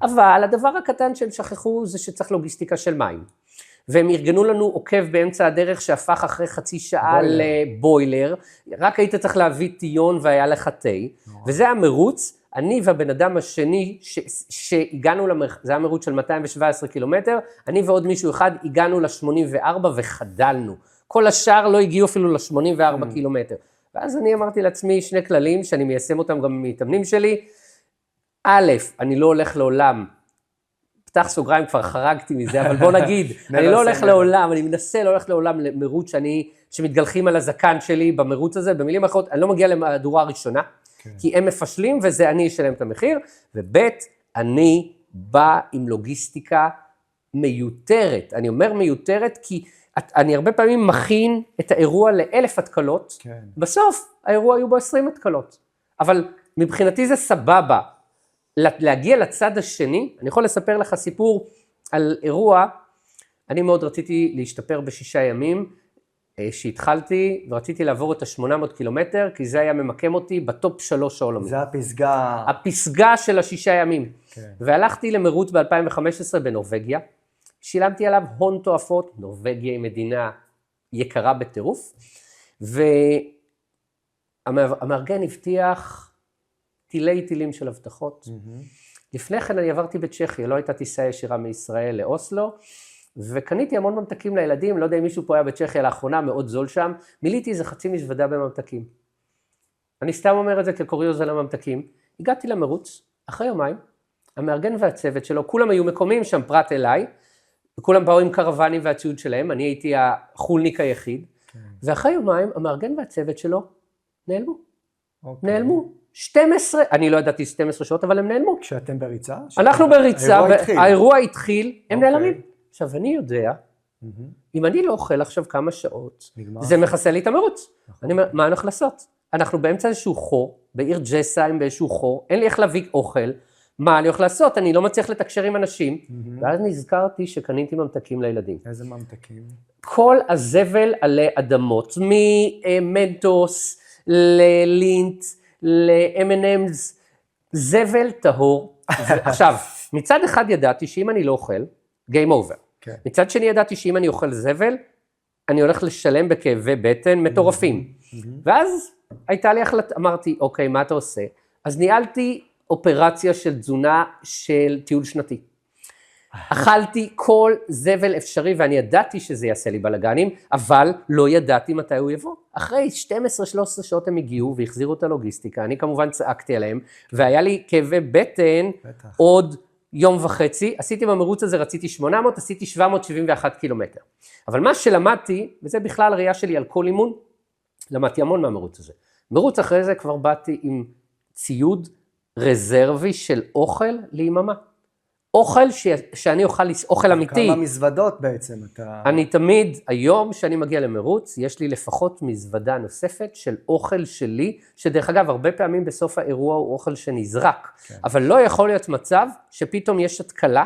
אבל הדבר הקטן שהם שכחו זה שצריך לוגיסטיקה של מים. והם ארגנו לנו עוקב באמצע הדרך שהפך אחרי חצי שעה לבוילר, רק היית צריך להביא טיון והיה לך תה, וזה המרוץ, אני והבן אדם השני שהגענו, זה היה מרוץ של 217 קילומטר, אני ועוד מישהו אחד הגענו ל-84 וחדלנו, כל השאר לא הגיעו אפילו ל-84 קילומטר, ואז אני אמרתי לעצמי שני כללים שאני מיישם אותם גם במתאמנים שלי, א', אני לא הולך לעולם, פתח סוגריים, כבר חרגתי מזה, אבל בוא נגיד, אני לא הולך לעולם, אני מנסה לא הולך לעולם למרוץ שמתגלחים על הזקן שלי במרוץ הזה, במילים אחרות, אני לא מגיע למהדורה הראשונה, כי הם מפשלים וזה אני אשלם את המחיר, וב' אני בא עם לוגיסטיקה מיותרת, אני אומר מיותרת כי אני הרבה פעמים מכין את האירוע ל1,000 התקלות, בסוף האירוע היו בו 20 התקלות, אבל מבחינתי זה סבבה, להגיע לצד השני, אני יכול לספר לך סיפור על אירוע, אני מאוד רציתי להשתפר ב6 ימים, שהתחלתי ורציתי לעבור את ה-800 קילומטר, כי זה היה ממקם אותי בטופ 3 העולמי. זה הפסגה. הפסגה של ה6 ימים. כן. והלכתי למרוץ ב-2015 בנורווגיה, שילמתי עליו הון תועפות, נורווגיה היא מדינה יקרה בטירוף, והמארגן הבטיח טילים של הבטחות. לפני כן אני עברתי בצ'כיה, לא הייתה טיסה ישירה מישראל לאוסלו, וקניתי המון ממתקים לילדים, לא יודע אם מישהו פה היה בצ'כיה לאחרונה, מאוד זול שם, מיליתי איזה חצי מזוודה בממתקים. אני סתם אומר את זה כקוריוז על הממתקים, הגעתי למרוץ, אחרי יומיים, המארגן והצוות שלו, כולם היו מקומיים שם פרט אליי, וכולם באו עם קרוונים והציוד שלהם, אני הייתי החולניק היחיד, ואחרי יומיים המארגן והצוות שלו נעלמו. נעלמו. 12, אני לא ידעתי 12 שעות, אבל הם נעלמו. כשאתם בריצה? אנחנו בריצה, האירוע התחיל, הם נעלמים. עכשיו, אני יודע, אם אני לא אוכל עכשיו כמה שעות, זה מכסה לי את המרוץ. אני אומר, מה אני הולך לעשות? אנחנו באמצע איזשהו חור, בעיר ג'סיים באיזשהו חור, אין לי איך להביא אוכל, מה אני הולך לעשות? אני לא מצליח לתקשר עם אנשים, ואז נזכרתי שקניתי ממתקים לילדים. איזה ממתקים? כל הזבל עלי אדמות, ממנטוס, ללינט, ל-M&M's, זבל טהור. עכשיו, מצד אחד ידעתי שאם אני לא אוכל, game over. מצד שני ידעתי שאם אני אוכל זבל, אני הולך לשלם בכאבי בטן מטורפים. ואז הייתה לי החלטה, אמרתי, אוקיי, מה אתה עושה? אז ניהלתי אופרציה של תזונה של טיול שנתי. אכלתי כל זבל אפשרי, ואני ידעתי שזה יעשה לי בלגנים, אבל לא ידעתי מתי הוא יבוא. אחרי 12-13 שעות הם הגיעו והחזירו את הלוגיסטיקה, אני כמובן צעקתי עליהם, והיה לי כאבי בטן עוד יום וחצי, עשיתי במרוץ הזה, רציתי 800, עשיתי 771 קילומטר. אבל מה שלמדתי, וזה בכלל ראייה שלי על כל אימון, למדתי המון מהמרוץ הזה. מרוץ אחרי זה כבר באתי עם ציוד רזרבי של אוכל ליממה. אוכל שאני אוכל, אוכל אמיתי. כמה מזוודות בעצם אתה... אני תמיד, היום שאני מגיע למרוץ, יש לי לפחות מזוודה נוספת של אוכל שלי, שדרך אגב, הרבה פעמים בסוף האירוע הוא אוכל שנזרק, כן. אבל לא יכול להיות מצב שפתאום יש התקלה,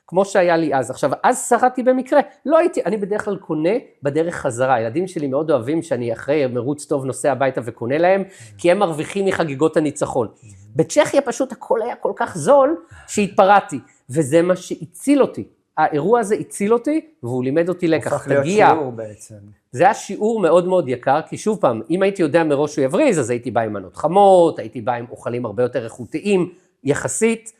כמו שהיה לי אז. עכשיו, אז שרדתי במקרה, לא הייתי, אני בדרך כלל קונה בדרך חזרה, הילדים שלי מאוד אוהבים שאני אחרי מרוץ טוב נוסע הביתה וקונה להם, כי הם מרוויחים מחגיגות הניצחון. בצ'כיה פשוט הכל היה כל כך זול, שהתפרעתי, וזה מה שהציל אותי. האירוע הזה הציל אותי, והוא לימד אותי לקח. הופך להיות שיעור בעצם. זה היה שיעור מאוד מאוד יקר, כי שוב פעם, אם הייתי יודע מראש שהוא יבריז, אז הייתי בא עם מנות חמות, הייתי בא עם אוכלים הרבה יותר איכותיים, יחסית,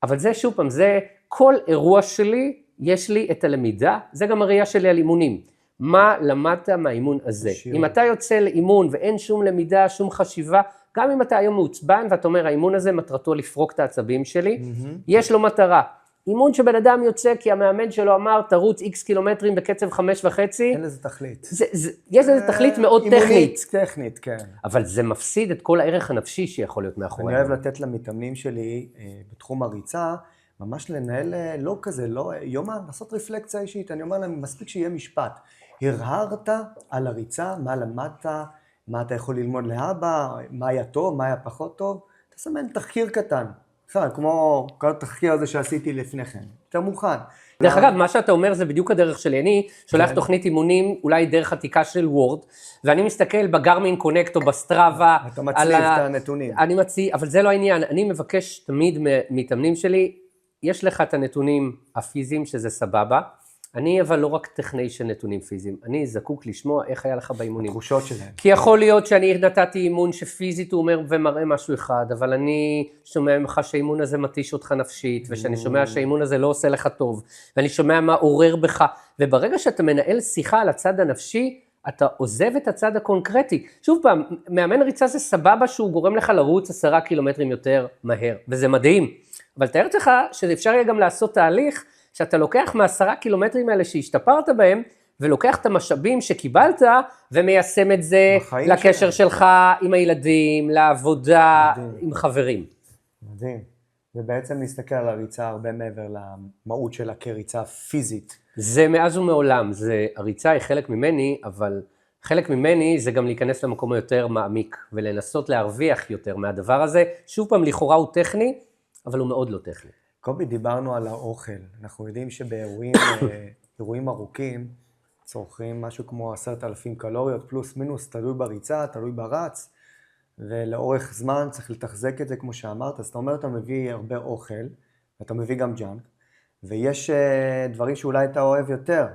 אבל זה שוב פעם, זה כל אירוע שלי, יש לי את הלמידה, זה גם הראייה שלי על אימונים. מה למדת מהאימון הזה? אם אתה יוצא לאימון ואין שום למידה, שום חשיבה, גם אם אתה היום מעוצבן ואתה אומר, האימון הזה מטרתו לפרוק את העצבים שלי, יש לו מטרה. אימון שבן אדם יוצא כי המאמן שלו אמר, תרוץ X קילומטרים בקצב 5.5. אין לזה תכלית. יש לזה תכלית מאוד טכנית. אימונית טכנית, כן. אבל זה מפסיד את כל הערך הנפשי שיכול להיות מאחורי. אני אוהב לתת למתאמנים שלי בתחום הריצה, ממש לנהל לא כזה, לא יומן, לעשות רפלקציה אישית. אני אומר להם, מספיק שיהיה משפט. הרהרת על הריצה, מה למדת, מה אתה יכול ללמוד להבא, מה היה טוב, מה היה פחות טוב. תסמן תחקיר קטן. כמו כל התחקיר הזה שעשיתי לפני כן. אתה מוכן. דרך אגב, מה שאתה אומר זה בדיוק הדרך שלי. אני שולח תוכנית אימונים, אולי דרך עתיקה של וורד, ואני מסתכל בגרמין קונקט או בסטרבה. אתה מצליב את הנתונים. אני מצליב, אבל זה לא העניין. אני מבקש תמיד מתאמנים שלי, יש לך את הנתונים הפיזיים שזה סבבה, אני אבל לא רק טכנאי של נתונים פיזיים, אני זקוק לשמוע איך היה לך באימונים. התחושות שלהם. כי יכול להיות שאני נתתי אימון שפיזית הוא אומר ומראה משהו אחד, אבל אני שומע ממך שהאימון הזה מתיש אותך נפשית, ושאני שומע שהאימון הזה לא עושה לך טוב, ואני שומע מה עורר בך, וברגע שאתה מנהל שיחה על הצד הנפשי, אתה עוזב את הצד הקונקרטי. שוב פעם, מאמן ריצה זה סבבה שהוא גורם לך לרוץ 10 קילומטרים יותר מהר, וזה מדהים. אבל תאר לך שאפשר יהיה גם לעשות תהליך, שאתה לוקח מ10 קילומטרים האלה שהשתפרת בהם, ולוקח את המשאבים שקיבלת, ומיישם את זה לקשר שלך עם הילדים, לעבודה, עם חברים. מדהים. ובעצם להסתכל על הריצה הרבה מעבר למהות שלה כריצה פיזית. זה מאז ומעולם, הריצה היא חלק ממני, אבל חלק ממני זה גם להיכנס למקום היותר מעמיק, ולנסות להרוויח יותר מהדבר הזה. שוב פעם, לכאורה הוא טכני, אבל הוא מאוד לא טכני. קובי, דיברנו על האוכל. אנחנו יודעים שבאירועים ארוכים, צורכים משהו כמו 10,000 קלוריות, פלוס מינוס, תלוי בריצה, תלוי ברץ, ולאורך זמן צריך לתחזק את זה כמו שאמרת, אז אתה אומר, אתה מביא הרבה אוכל, ואתה מביא גם ג'אנק, ויש דברים שאולי אתה אוהב יותר,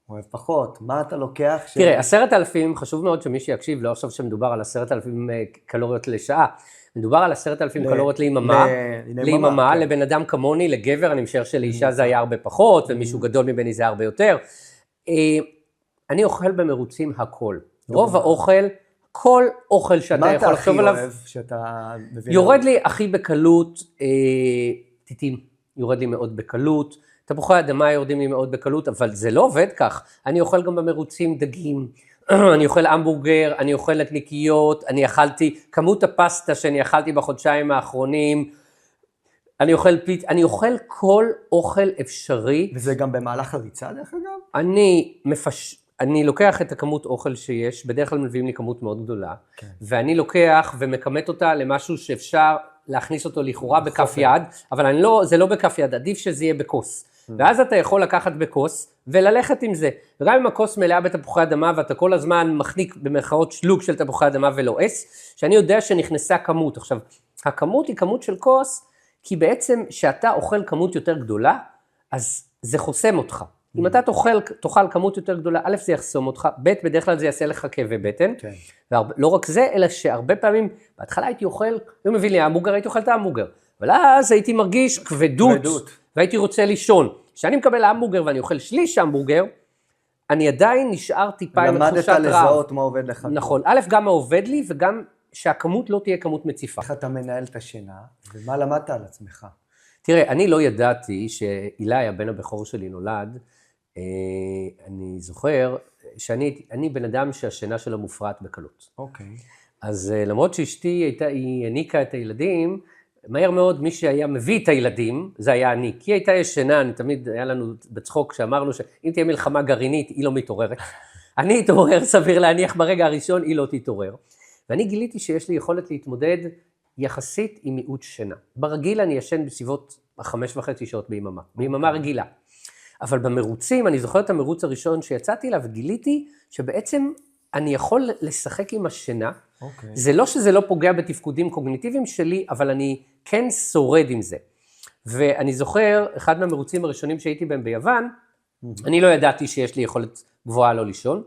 אוהב פחות, מה אתה לוקח? תראה, 10,000, חשוב מאוד שמי שיקשיב, לא עכשיו שמדובר על 10,000 קלוריות לשעה, מדובר על 10,000 קלוריות ליממה, לבן אדם כמוני, לגבר, אני משער שלאישה זה היה הרבה פחות, ומישהו גדול מבני זה הרבה יותר. אני אוכל במרוצים הכל. רוב האוכל, כל אוכל שאתה יכול לחשוב עליו, מה אתה הכי אוהב שאתה מביא? יורד לי הכי בקלות, טיטים, יורד לי מאוד בקלות, תפוחי אדמה יורדים לי מאוד בקלות, אבל זה לא עובד כך. אני אוכל גם במרוצים דגים, אני אוכל המבורגר, אני אוכל נקניקיות, אני אכלתי, כמות הפסטה שאני אכלתי בחודשיים האחרונים, אני אוכל כל אוכל אפשרי. וזה גם במהלך הריצה דרך אגב? אני לוקח את הכמות אוכל שיש, בדרך כלל מביאים לי כמות מאוד גדולה, כן. ואני לוקח ומקמת אותה למשהו שאפשר להכניס אותו לכאורה בכף יד, אבל זה לא בכף יד, עדיף שזה יהיה בכוס. ואז אתה יכול לקחת בכוס וללכת עם זה. וגם אם הכוס מלאה בתפוחי אדמה, ואתה כל הזמן מחניק במרכאות שלוק של תפוחי אדמה ולועס, שאני יודע שנכנסה כמות. עכשיו, הכמות היא כמות של כוס, כי בעצם שאתה אוכל כמות יותר גדולה, אז זה חוסם אותך. אם אתה תאכל כמות יותר גדולה, א' זה יחסום אותך, ב' בדרך כלל זה יעשה לך כאבי בטן, ולא רק זה, אלא שהרבה פעמים, בהתחלה הייתי אוכל, אם מביא לי המבורגר, הייתי אוכל את המבורגר, אבל אז הייתי מרגיש כבדות, והייתי רוצה לישון. כשאני מקבל המבורגר ואני אוכל שליש המבורגר, אני עדיין נשאר טיפה עם תחושת רעב. למדת לזהות מה עובד לך. נכון, א' גם מה עובד לי, וגם שהכמות לא תהיה כמות מציפה. איך אתה מנהל את השינה, ומה למדת על עצמך? תראה, אני לא ידעתי שאילי, הבן הבכור שלי, נולד, אני זוכר שאני בן אדם שהשינה שלו מופרעת בקלות. אוקיי. אז למרות שאשתי היא הניקה את הילדים, מהר מאוד מי שהיה מביא את הילדים, זה היה אני. כי היא הייתה ישנה, תמיד היה לנו בצחוק שאמרנו שאם תהיה מלחמה גרעינית, היא לא מתעוררת. אני אתעורר, סביר להניח ברגע הראשון, היא לא תתעורר. ואני גיליתי שיש לי יכולת להתמודד יחסית עם מיעוט שינה. ברגיל אני ישן בסביבות 5.5 שעות ביממה, ביממה רגילה. אבל במרוצים, אני זוכר את המרוץ הראשון שיצאתי לה, וגיליתי שבעצם אני יכול לשחק עם השינה. זה לא שזה לא פוגע בתפקודים קוגניטיביים שלי, אבל אני כן שורד עם זה. ואני זוכר, אחד מהמרוצים הראשונים שהייתי בהם ביוון, אני לא ידעתי שיש לי יכולת גבוהה לא לישון,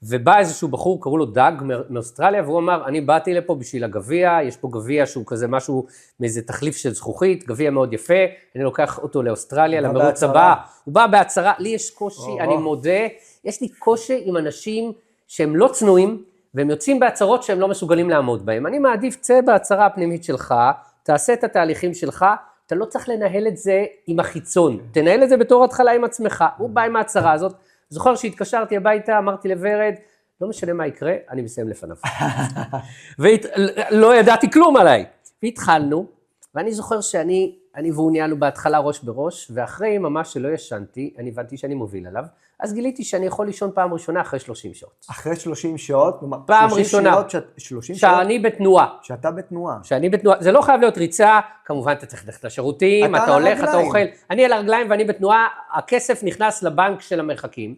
ובא איזשהו בחור, קראו לו דאג מאוסטרליה, והוא אמר, אני באתי לפה בשביל הגביע, יש פה גביע שהוא כזה משהו, מאיזה תחליף של זכוכית, גביע מאוד יפה, אני לוקח אותו לאוסטרליה, למרוץ הבא, הוא בא בהצהרה, לי יש קושי, אני מודה, יש לי קושי עם אנשים שהם לא צנועים, והם יוצאים בהצהרות שהם לא מסוגלים לעמוד בהם. אני מעדיף, צא בהצהרה הפנימית שלך, תעשה את התהליכים שלך, אתה לא צריך לנהל את זה עם החיצון, תנהל את זה בתור התחלה עם עצמך, הוא בא עם ההצהרה הזאת, זוכר שהתקשרתי הביתה, אמרתי לוורד, לא משנה מה יקרה, אני מסיים לפניו. ולא ידעתי כלום עליי. והתחלנו, ואני זוכר שאני והוא ניהלנו בהתחלה ראש בראש, ואחרי ממש שלא ישנתי, אני הבנתי שאני מוביל עליו, אז גיליתי שאני יכול לישון פעם ראשונה אחרי 30 שעות. אחרי 30 שעות? פעם ראשונה. 30 שעות? שאני בתנועה. שאתה בתנועה. שאני בתנועה. זה לא חייב להיות ריצה, כמובן אתה צריך ללכת לשירותים, אתה הולך, אתה אוכל. אני על הרגליים ואני בתנועה, הכסף נכנס לבנק של המרחקים.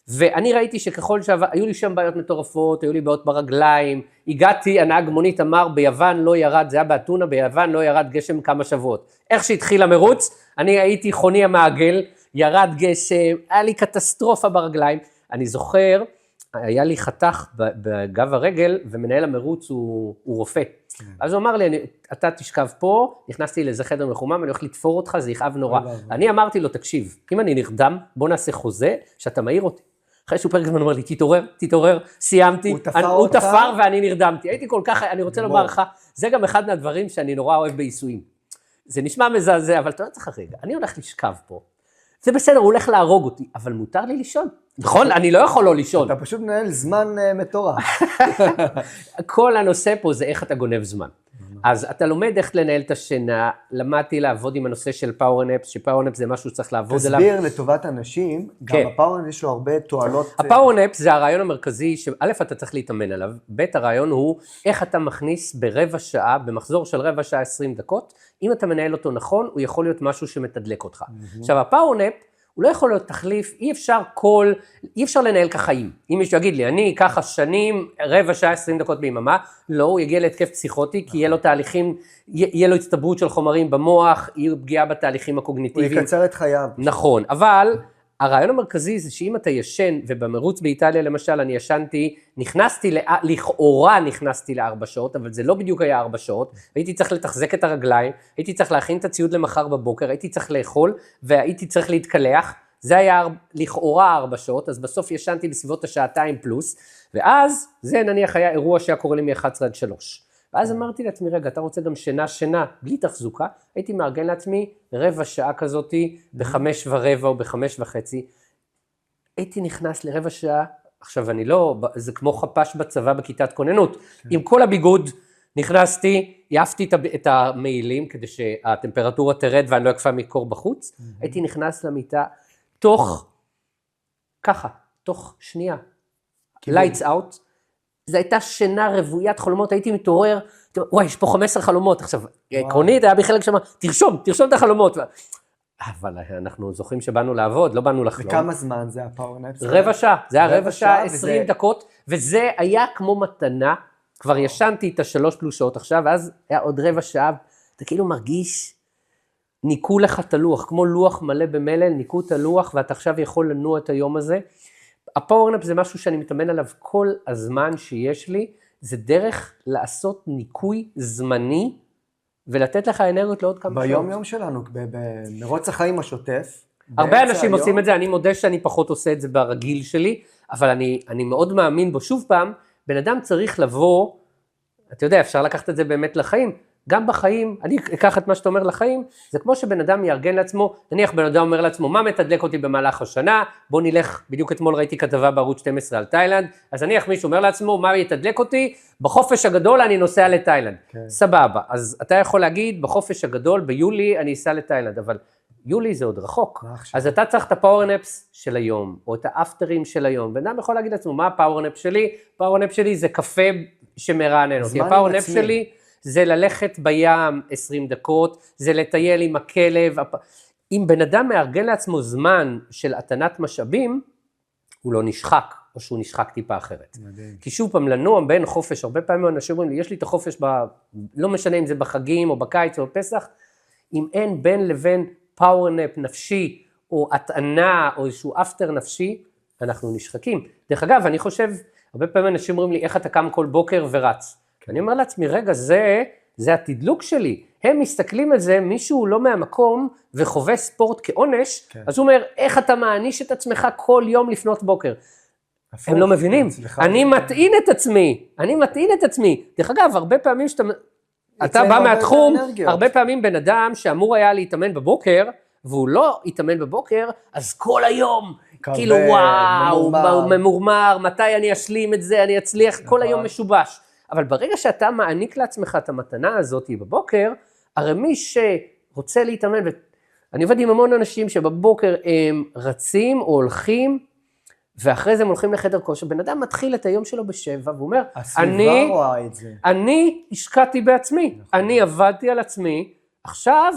ואני ראיתי שככל היו לי שם בעיות מטורפות, היו לי בעיות ברגליים, הגעתי, הנהג מונית אמר, ביוון לא ירד, זה היה באתונה, ביוון לא ירד גשם כמה שבועות. איך שהתחיל המרוץ, אני הייתי חוני המעגל, ירד גשם, היה לי קטסטרופה ברגליים. אני זוכר, היה לי חתך בגב הרגל, ומנהל המרוץ הוא רופא. אז הוא אמר לי, אתה תשכב פה, נכנסתי לאיזה חדר מחומם, אני הולך לתפור אותך, זה יכאב נורא. אני אמרתי לו, תקשיב, אם אני נרדם, בוא נעשה חוזה, שאתה מעיר אותי. אחרי שהוא פרק זמן אומר לי, תתעורר, סיימתי, הוא תפר ואני נרדמתי. הייתי כל כך, אני רוצה לומר לך, זה גם אחד מהדברים שאני נורא אוהב בעיסויים. זה נשמע מזעזע, אבל אתה לא צריך רגע, אני הולך לשכב פה. זה בסדר, הוא הולך להרוג אותי, אבל מותר לי לישון. נכון, אני לא יכול לא לישון. אתה פשוט מנהל זמן מטורף. כל הנושא פה זה איך אתה גונב זמן. אז אתה לומד איך לנהל את השינה, למדתי לעבוד עם הנושא של פאוורנפס, שפאוורנפס זה משהו שצריך לעבוד עליו. תסביר לטובת אנשים, גם הפאוורנפס יש לו הרבה תועלות. הפאוורנפס זה הרעיון המרכזי, שא' אתה צריך להתאמן עליו, ב' הרעיון הוא איך אתה מכניס ברבע שעה, במחזור של רבע שעה 20 דקות, אם אתה מנהל אותו נכון, הוא יכול להיות משהו שמתדלק אותך. עכשיו הפאוורנפ, הוא לא יכול להיות תחליף, אי אפשר לנהל כחיים. אם מישהו יגיד לי, אני ככה שנים, רבע שעה 20 דקות ביממה, לא, הוא יגיע להתקף פסיכוטי, כי יהיה לו תהליכים, יהיה לו הצטברות של חומרים במוח, יהיה פגיעה בתהליכים הקוגניטיביים. הוא יקצר את חייו. נכון, אבל הרעיון המרכזי זה שאם אתה ישן, ובמרוץ באיטליה למשל, אני ישנתי, לכאורה נכנסתי ל4 שעות, אבל זה לא בדיוק היה 4 שעות, הייתי צריך לתחזק את הרגליים, הייתי צריך להכין את הציוד למחר בבוקר, הייתי צריך לאכול, והייתי צריך להתקלח, זה היה לכאורה 4 שעות, אז בסוף ישנתי בסביבות השעתיים פלוס, ואז זה נניח היה אירוע שהיה קורה לי מ-11 עד 3. ואז אמרתי לעצמי, רגע, אתה רוצה גם שינה, בלי תחזוקה, הייתי מארגן לעצמי רבע שעה כזאתי, ב5:15 או ב5:30, הייתי נכנס לרבע שעה, עכשיו אני לא, זה כמו חפש בצבא בכיתת כוננות, עם כל הביגוד נכנסתי, יעפתי את המעילים, כדי שהטמפרטורה תרד ואני לא אקפה מקור בחוץ, הייתי נכנס למיטה, תוך שנייה, lights out, זו הייתה שינה רוויית חלומות, הייתי מתעורר, וואי, יש פה 15 חלומות, עכשיו, עקרונית, היה בחלק שמה, תרשום את החלומות, אבל אנחנו זוכרים שבאנו לעבוד, לא באנו לחלום. וכמה זמן זה הפאוורנפס? רבע שעה, זה היה רבע שעה, 20 דקות, וזה היה כמו מתנה, כבר ישנתי את 3 פלוס שעות עכשיו, ואז היה עוד רבע שעה, אתה כאילו מרגיש, ניקו לך את הלוח, כמו לוח מלא במלל, ניקו את הלוח, ואתה עכשיו יכול לנוע את היום הזה, הפאוורנפ זה משהו שאני מתאמן עליו כל הזמן שיש לי, זה דרך לעשות ניקוי זמני, ולתת לך אנרגיות לעוד כמה שעות. ביום יום שלנו, במרוץ החיים השוטף. הרבה אנשים עושים את זה, אני מודה שאני פחות עושה את זה ברגיל שלי, אבל אני מאוד מאמין בו. שוב פעם, בן אדם צריך לבוא, אתה יודע, אפשר לקחת את זה באמת לחיים, גם בחיים, אני אקח את מה שאתה אומר לחיים, זה כמו שבן אדם יארגן לעצמו, נניח בן אדם אומר לעצמו, מה מתדלק אותי במהלך השנה, בוא נלך, בדיוק אתמול ראיתי כתבה בערוץ 12 על תאילנד, אז נניח מישהו אומר לעצמו, מה יתדלק אותי, בחופש הגדול אני נוסע לתאילנד, סבבה, אז אתה יכול להגיד, בחופש הגדול, ביולי אני אסע לתאילנד, אבל יולי זה עוד רחוק, אז אתה צריך את הפאוורנפס של היום, או את האפטרים של היום, בן אדם יכול להגיד לעצמו, מה הפאוורנפ שלי? הפאוורנפ שלי זה קפה שמרענן אותי, הפאוורנפ שלי זה ללכת בים 20 דקות, זה לטייל עם הכלב. אם בן אדם מארגן לעצמו זמן של עתנת משאבים, הוא לא נשחק, או שהוא נשחק טיפה אחרת. מדהים. כי שוב פעם, לנוע בין חופש, הרבה פעמים אנשים אומרים לי, יש לי את החופש, לא משנה אם זה בחגים, או בקיץ, או בפסח, אם אין בין לבין פאוורנפ נפשי, או עתנה, או איזשהו אפטר נפשי, אנחנו נשחקים. דרך אגב, אני חושב, הרבה פעמים אנשים אומרים לי, איך אתה קם כל בוקר ורץ? אני אומר לעצמי, רגע, זה התדלוק שלי. הם מסתכלים על זה, מישהו לא מהמקום וחווה ספורט כעונש, אז הוא אומר, איך אתה מעניש את עצמך כל יום לפנות בוקר? הם לא מבינים. אני מטעין את עצמי. דרך אגב, הרבה פעמים אתה בא מהתחום, הרבה פעמים בן אדם שאמור היה להתאמן בבוקר, והוא לא יתאמן בבוקר, אז כל היום, כאילו וואו, ממורמר, מתי אני אשלים את זה, אני אצליח, כל היום משובש. אבל ברגע שאתה מעניק לעצמך את המתנה הזאת בבוקר, הרי מי שרוצה להתאמן, אני עובד עם המון אנשים שבבוקר הם רצים או הולכים, ואחרי זה הם הולכים לחדר כושר, בן אדם מתחיל את היום שלו ב7, והוא אומר, אני השקעתי בעצמי, אני עבדתי על עצמי, עכשיו,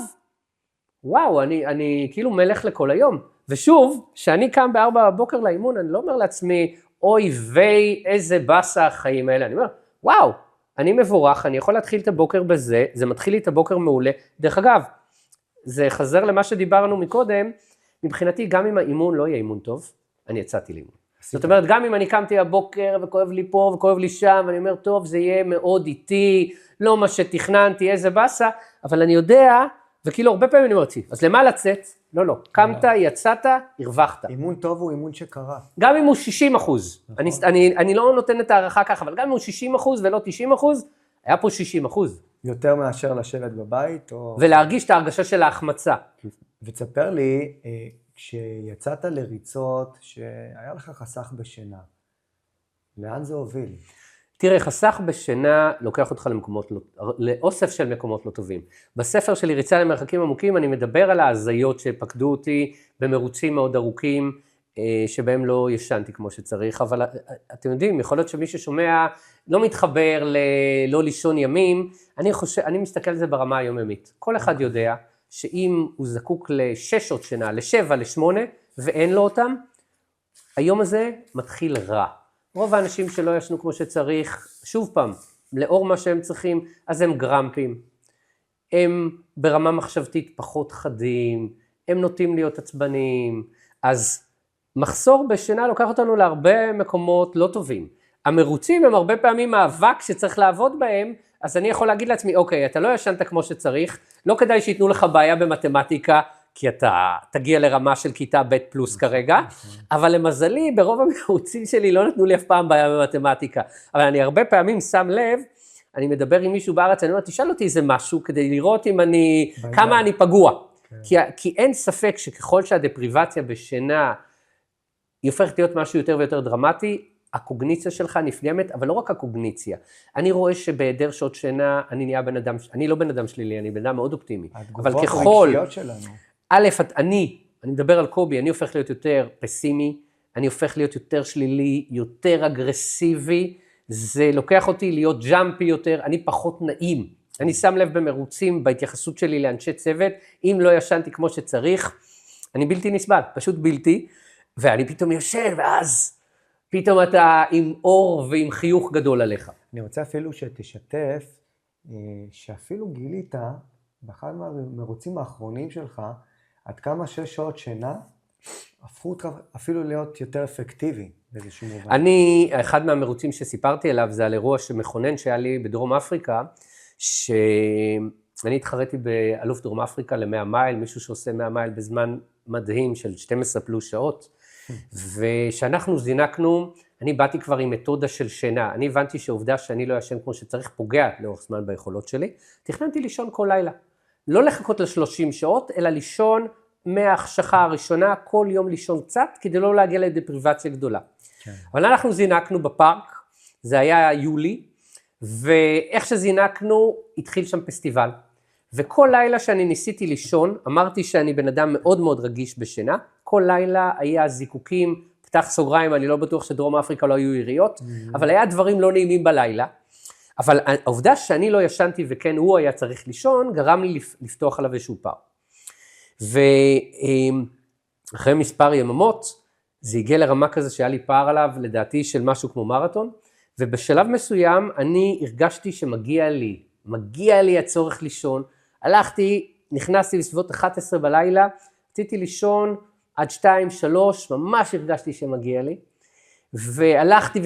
וואו, אני כאילו מלך לכל היום. ושוב, שאני קם ב4 בבוקר לאימון, אני לא אומר לעצמי, אוי ויי, איזה בסה החיים האלה, אני אומר, וואו, אני מבורך, אני יכול להתחיל את הבוקר בזה, זה מתחיל לי את הבוקר מעולה. דרך אגב, זה חזר למה שדיברנו מקודם, מבחינתי גם אם האימון לא יהיה אימון טוב, אני יצאתי לאימון. זאת אומרת, גם אם אני קמתי הבוקר וכואב לי פה וכואב לי שם, ואני אומר, טוב, זה יהיה מאוד איטי, לא מה שתכננתי, איזה בסה, אבל אני יודע, וכאילו הרבה פעמים אני אומרת, אז למה לצאת? לא, לא. קמת, יצאת, הרווחת. אימון טוב הוא אימון שקרה. גם אם הוא 60%. אני לא נותן את הערכה ככה, אבל גם אם הוא 60% ולא 90%, היה פה 60%. יותר מאשר לשבת בבית, או... ולהרגיש את ההרגשה של ההחמצה. ותספר לי, כשיצאת לריצות, שהיה לך חסך בשינה, לאן זה הוביל? תראה, חסך בשינה לוקח אותך לאוסף של מקומות לא טובים. בספר שלי, ריצה למרחקים עמוקים, אני מדבר על ההזיות שפקדו אותי במרוצים מאוד ארוכים, שבהם לא ישנתי כמו שצריך, אבל אתם יודעים, יכול להיות שמי ששומע לא מתחבר לא לישון ימים, אני מסתכל על זה ברמה היומיומית. כל אחד יודע שאם הוא זקוק ל6 שעות שינה, ל7, ל8, ואין לו אותם, היום הזה מתחיל רע. רוב האנשים שלא ישנו כמו שצריך, שוב פעם, לאור מה שהם צריכים, אז הם גרמפים, הם ברמה מחשבתית פחות חדים, הם נוטים להיות עצבניים, אז מחסור בשינה לוקח אותנו להרבה מקומות לא טובים. המרוצים הם הרבה פעמים מאבק שצריך לעבוד בהם, אז אני יכול להגיד לעצמי, אוקיי, אתה לא ישנת כמו שצריך, לא כדאי שיתנו לך בעיה במתמטיקה, כי אתה תגיע לרמה של כיתה ב' פלוס כרגע, אבל למזלי, ברוב המרוצים שלי לא נתנו לי אף פעם בעיה במתמטיקה, אבל אני הרבה פעמים שם לב, אני מדבר עם מישהו בארץ, אני אומר, תשאל אותי איזה משהו, כדי לראות אם כמה אני פגוע, כי אין ספק שככל שהדפריבציה בשינה, היא הופכת להיות משהו יותר ויותר דרמטי, הקוגניציה שלך נפגמת, אבל לא רק הקוגניציה. אני רואה שבהיעדר שעות שינה, אני לא בן אדם שלילי, אני בן אדם מאוד אופטימי. אבל ככל, אני מדבר על קובי, אני הופך להיות יותר פסימי, אני הופך להיות יותר שלילי, יותר אגרסיבי, זה לוקח אותי להיות ג'אמפי יותר, אני פחות נעים. אני שם לב במרוצים, בהתייחסות שלי לאנשי צוות, אם לא ישנתי כמו שצריך, אני בלתי נסבל, פשוט בלתי, ואני פתאום יושן, ואז פתאום אתה עם אור ועם חיוך גדול עליך. אני רוצה אפילו שתשתף, שאפילו גילית, באחד מהמרוצים האחרונים שלך, עד כמה 6 שעות שינה, הפכו אותך אפילו להיות יותר אפקטיבי באיזשהו מובן. אחד מהמרוצים שסיפרתי עליו, זה על אירוע שמכונן שהיה לי בדרום אפריקה, שאני התחרתי באלוף דרום אפריקה ל100 מייל, מישהו שעושה 100 מייל בזמן מדהים של 12 פלוס שעות, ושאנחנו זינקנו, אני באתי כבר עם מתודה של שינה, אני הבנתי שהעובדה שאני לא ישן כמו שצריך פוגע לאורך זמן ביכולות שלי, תכננתי לישון כל לילה, לא לחכות ל30 שעות, אלא לישון מההחשכה הראשונה, כל יום לישון קצת, כדי לא להגיע לדפריבציה גדולה. כן. אבל אנחנו זינקנו בפארק, זה היה יולי, ואיך שזינקנו, התחיל שם פסטיבל, וכל לילה שאני ניסיתי לישון, אמרתי שאני בן אדם מאוד מאוד רגיש בשינה, כל לילה היה זיקוקים, פתח סוגריים, אני לא בטוח שדרום אפריקה לא היו יריות, אבל היה דברים לא נעימים בלילה, אבל העובדה שאני לא ישנתי וכן הוא היה צריך לישון, גרם לי לפתוח עליו איזשהו פער. ואחרי מספר יממות, זה הגיע לרמה כזה שהיה לי פער עליו, לדעתי של משהו כמו מרתון, ובשלב מסוים אני הרגשתי שמגיע לי הצורך לישון, נכנסתי בסביבות 11 בלילה, רציתי לישון עד 2, 3, ממש הרגשתי שמגיע לי, והלכתי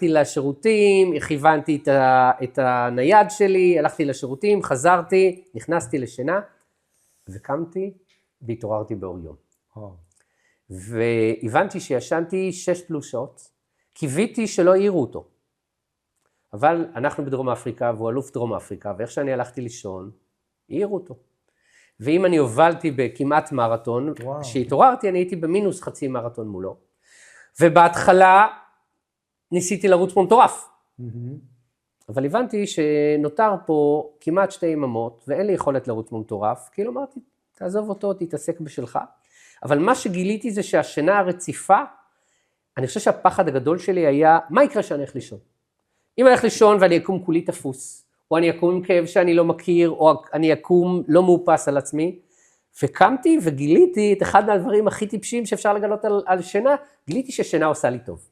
לשירותים, הכיוונתי את הנייד שלי, הלכתי לשירותים, חזרתי, נכנסתי לשינה, וקמתי והתעוררתי באור יום. והבנתי שישנתי 6 פלוס שעות, קיוויתי שלא העירו אותו. אבל אנחנו בדרום אפריקה, והוא אלוף דרום אפריקה, ואיך שאני הלכתי לישון, העירו אותו. ואם אני הובלתי בכמעט מרתון, כשהתעוררתי אני הייתי במינוס חצי מרתון מולו. ובהתחלה ניסיתי לרוץ כמו מטורף. אבל הבנתי שנותר פה כמעט 2 יממות, ואין לי יכולת לרוץ כמו מטורף, כאילו אמרתי, תעזוב אותו, תתעסק בשלך. אבל מה שגיליתי זה שהשינה הרציפה, אני חושב שהפחד הגדול שלי היה, מה יקרה שאני הולך לישון? אם אני הולך לישון ואני אקום כולי תפוס, או אני אקום עם כאב שאני לא מכיר, או אני אקום לא מאופס על עצמי, וקמתי וגיליתי את אחד מהדברים הכי טיפשיים שאפשר לגלות על שינה, גיליתי ששינה עושה לי טוב.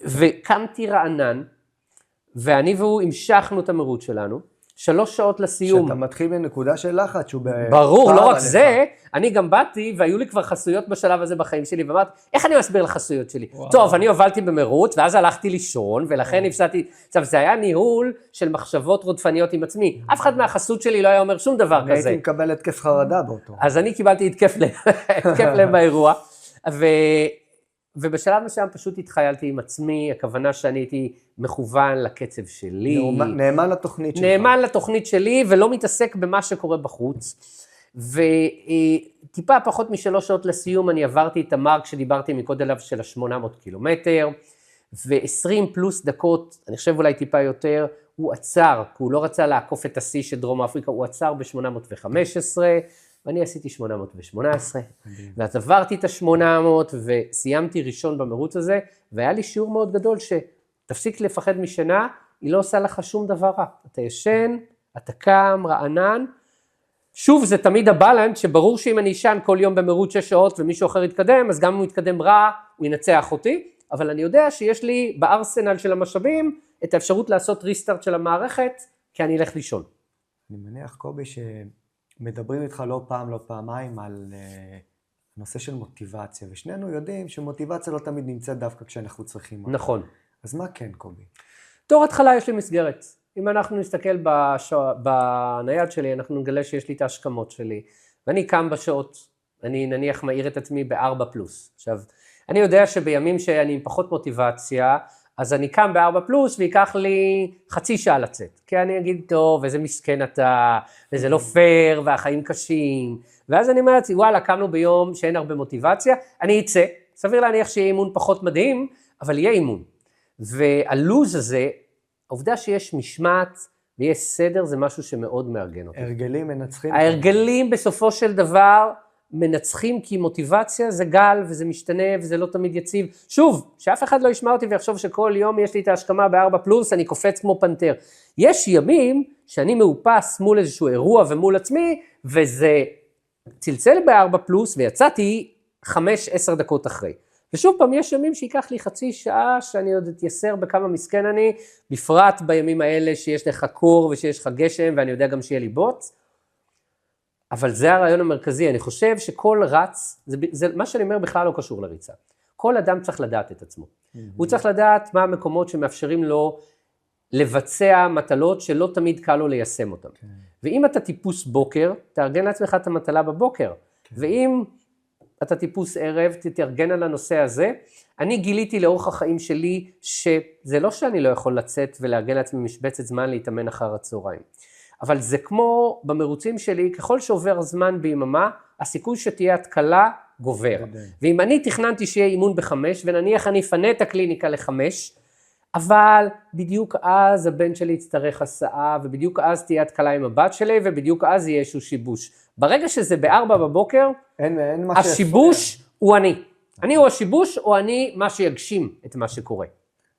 וקמתי רענן, ואני והוא המשכנו את המרוץ שלנו, 3 שעות לסיום. שאתה מתחיל מנקודה של לחץ, שהוא ברור, לא רק זה, אני גם באתי, והיו לי כבר חסויות בשלב הזה בחיים שלי, ואמרתי, איך אני מסביר לחסויות שלי? טוב, אני הובלתי במרוץ, ואז הלכתי לישון, ולכן הפסדתי, עכשיו, זה היה ניהול של מחשבות רודפניות עם עצמי, אף אחד מהחסות שלי לא היה אומר שום דבר כזה. הייתי מקבל התקף חרדה באותו. אז אני קיבלתי התקף לב באירוע, ובשלב מסוים פשוט התחיילתי עם עצמי, הכוונה שאני הייתי מכוון לקצב שלי. נאמן לתוכנית שלך. נאמן לתוכנית שלי, ולא מתעסק במה שקורה בחוץ. וטיפה פחות מ3 שעות לסיום, אני עברתי את המרק שדיברתי מקודם עליו של ה-800 קילומטר, ו20 פלוס דקות, אני חושב אולי טיפה יותר, הוא עצר, כי הוא לא רצה לעקוף את השיא של דרום אפריקה, הוא עצר ב-815, ואני עשיתי 818, ואז עברתי את ה-800, וסיימתי ראשון במרוץ הזה, והיה לי שיעור מאוד גדול, שתפסיק לפחד משינה, היא לא עושה לך שום דבר רע. אתה ישן, אתה קם, רענן, שוב, זה תמיד הבלנס, שברור שאם אני ישן כל יום במרוץ 6 שעות, ומישהו אחר יתקדם, אז גם אם הוא יתקדם רע, הוא ינצח אותי, אבל אני יודע שיש לי בארסנל של המשאבים, את האפשרות לעשות ריסטארט של המערכת, כי אני אלך לישון. אני מניח, קובי, שמדברים איתך לא פעם, לא פעמיים, על נושא של מוטיבציה, ושנינו יודעים שמוטיבציה לא תמיד נמצאת דווקא כשאנחנו צריכים אותה. נכון. אז מה כן, קובי? תור התחלה יש לי מסגרת. אם אנחנו נסתכל בנייד שלי, אנחנו נגלה שיש לי את ההשכמות שלי, ואני קם בשעות, אני נניח מאיר את עצמי ב4 פלוס. עכשיו, אני יודע שבימים שאני עם פחות מוטיבציה, אז אני קם ב4 פלוס, ויקח לי חצי שעה לצאת. כי אני אגיד, טוב, איזה מסכן אתה, וזה לא פייר, והחיים קשים. ואז אני אומר לעצמי, וואלה, קמנו ביום שאין הרבה מוטיבציה, אני אצא. סביר להניח שיהיה אימון פחות מדהים, אבל יהיה אימון. והלוז הזה, העובדה שיש משמעת ויש סדר, זה משהו שמאוד מארגן אותי. הרגלים מנצחים. ההרגלים בסופו של דבר מנצחים, כי מוטיבציה זה גל וזה משתנה וזה לא תמיד יציב. שוב, שאף אחד לא ישמע אותי ויחשוב שכל יום יש לי את ההשכמה ב4 פלוס, אני קופץ כמו פנתר. יש ימים שאני מאופס מול איזשהו אירוע ומול עצמי, וזה צלצל ב4 פלוס ויצאתי 5-10 דקות אחרי. ושוב פעם, יש ימים שיקח לי חצי שעה, שאני עוד אתייסר בכמה מסכן אני, בפרט בימים האלה שיש לך קור ושיש לך גשם, ואני יודע גם שיהיה לי בוץ, אבל זה הרעיון המרכזי. אני חושב שכל רץ, מה שאני אומר בכלל לא קשור לריצה. כל אדם צריך לדעת את עצמו. הוא צריך לדעת מה המקומות שמאפשרים לו לבצע מטלות שלא תמיד קל לו ליישם אותן. ואם אתה טיפוס בוקר, תארגן לעצמך את המטלה בבוקר. ואם אתה טיפוס ערב, תתארגן על הנושא הזה. אני גיליתי לאורך החיים שלי, שזה לא שאני לא יכול לצאת ולארגן לעצמי משבצת זמן להתאמן אחר הצהריים. אבל זה כמו במרוצים שלי, ככל שעובר הזמן ביממה, הסיכוי שתהיה התקלה גובר. ואם אני תכננתי שיהיה אימון ב5, ונניח אני אפנה את הקליניקה ל5, אבל בדיוק אז הבן שלי יצטרך הסעה, ובדיוק אז תהיה התקלה עם הבת שלי, ובדיוק אז יהיה איזשהו שיבוש. ברגע שזה ב4 בבוקר, השיבוש הוא אני. אני הוא השיבוש, או אני מה שיגשים את מה שקורה.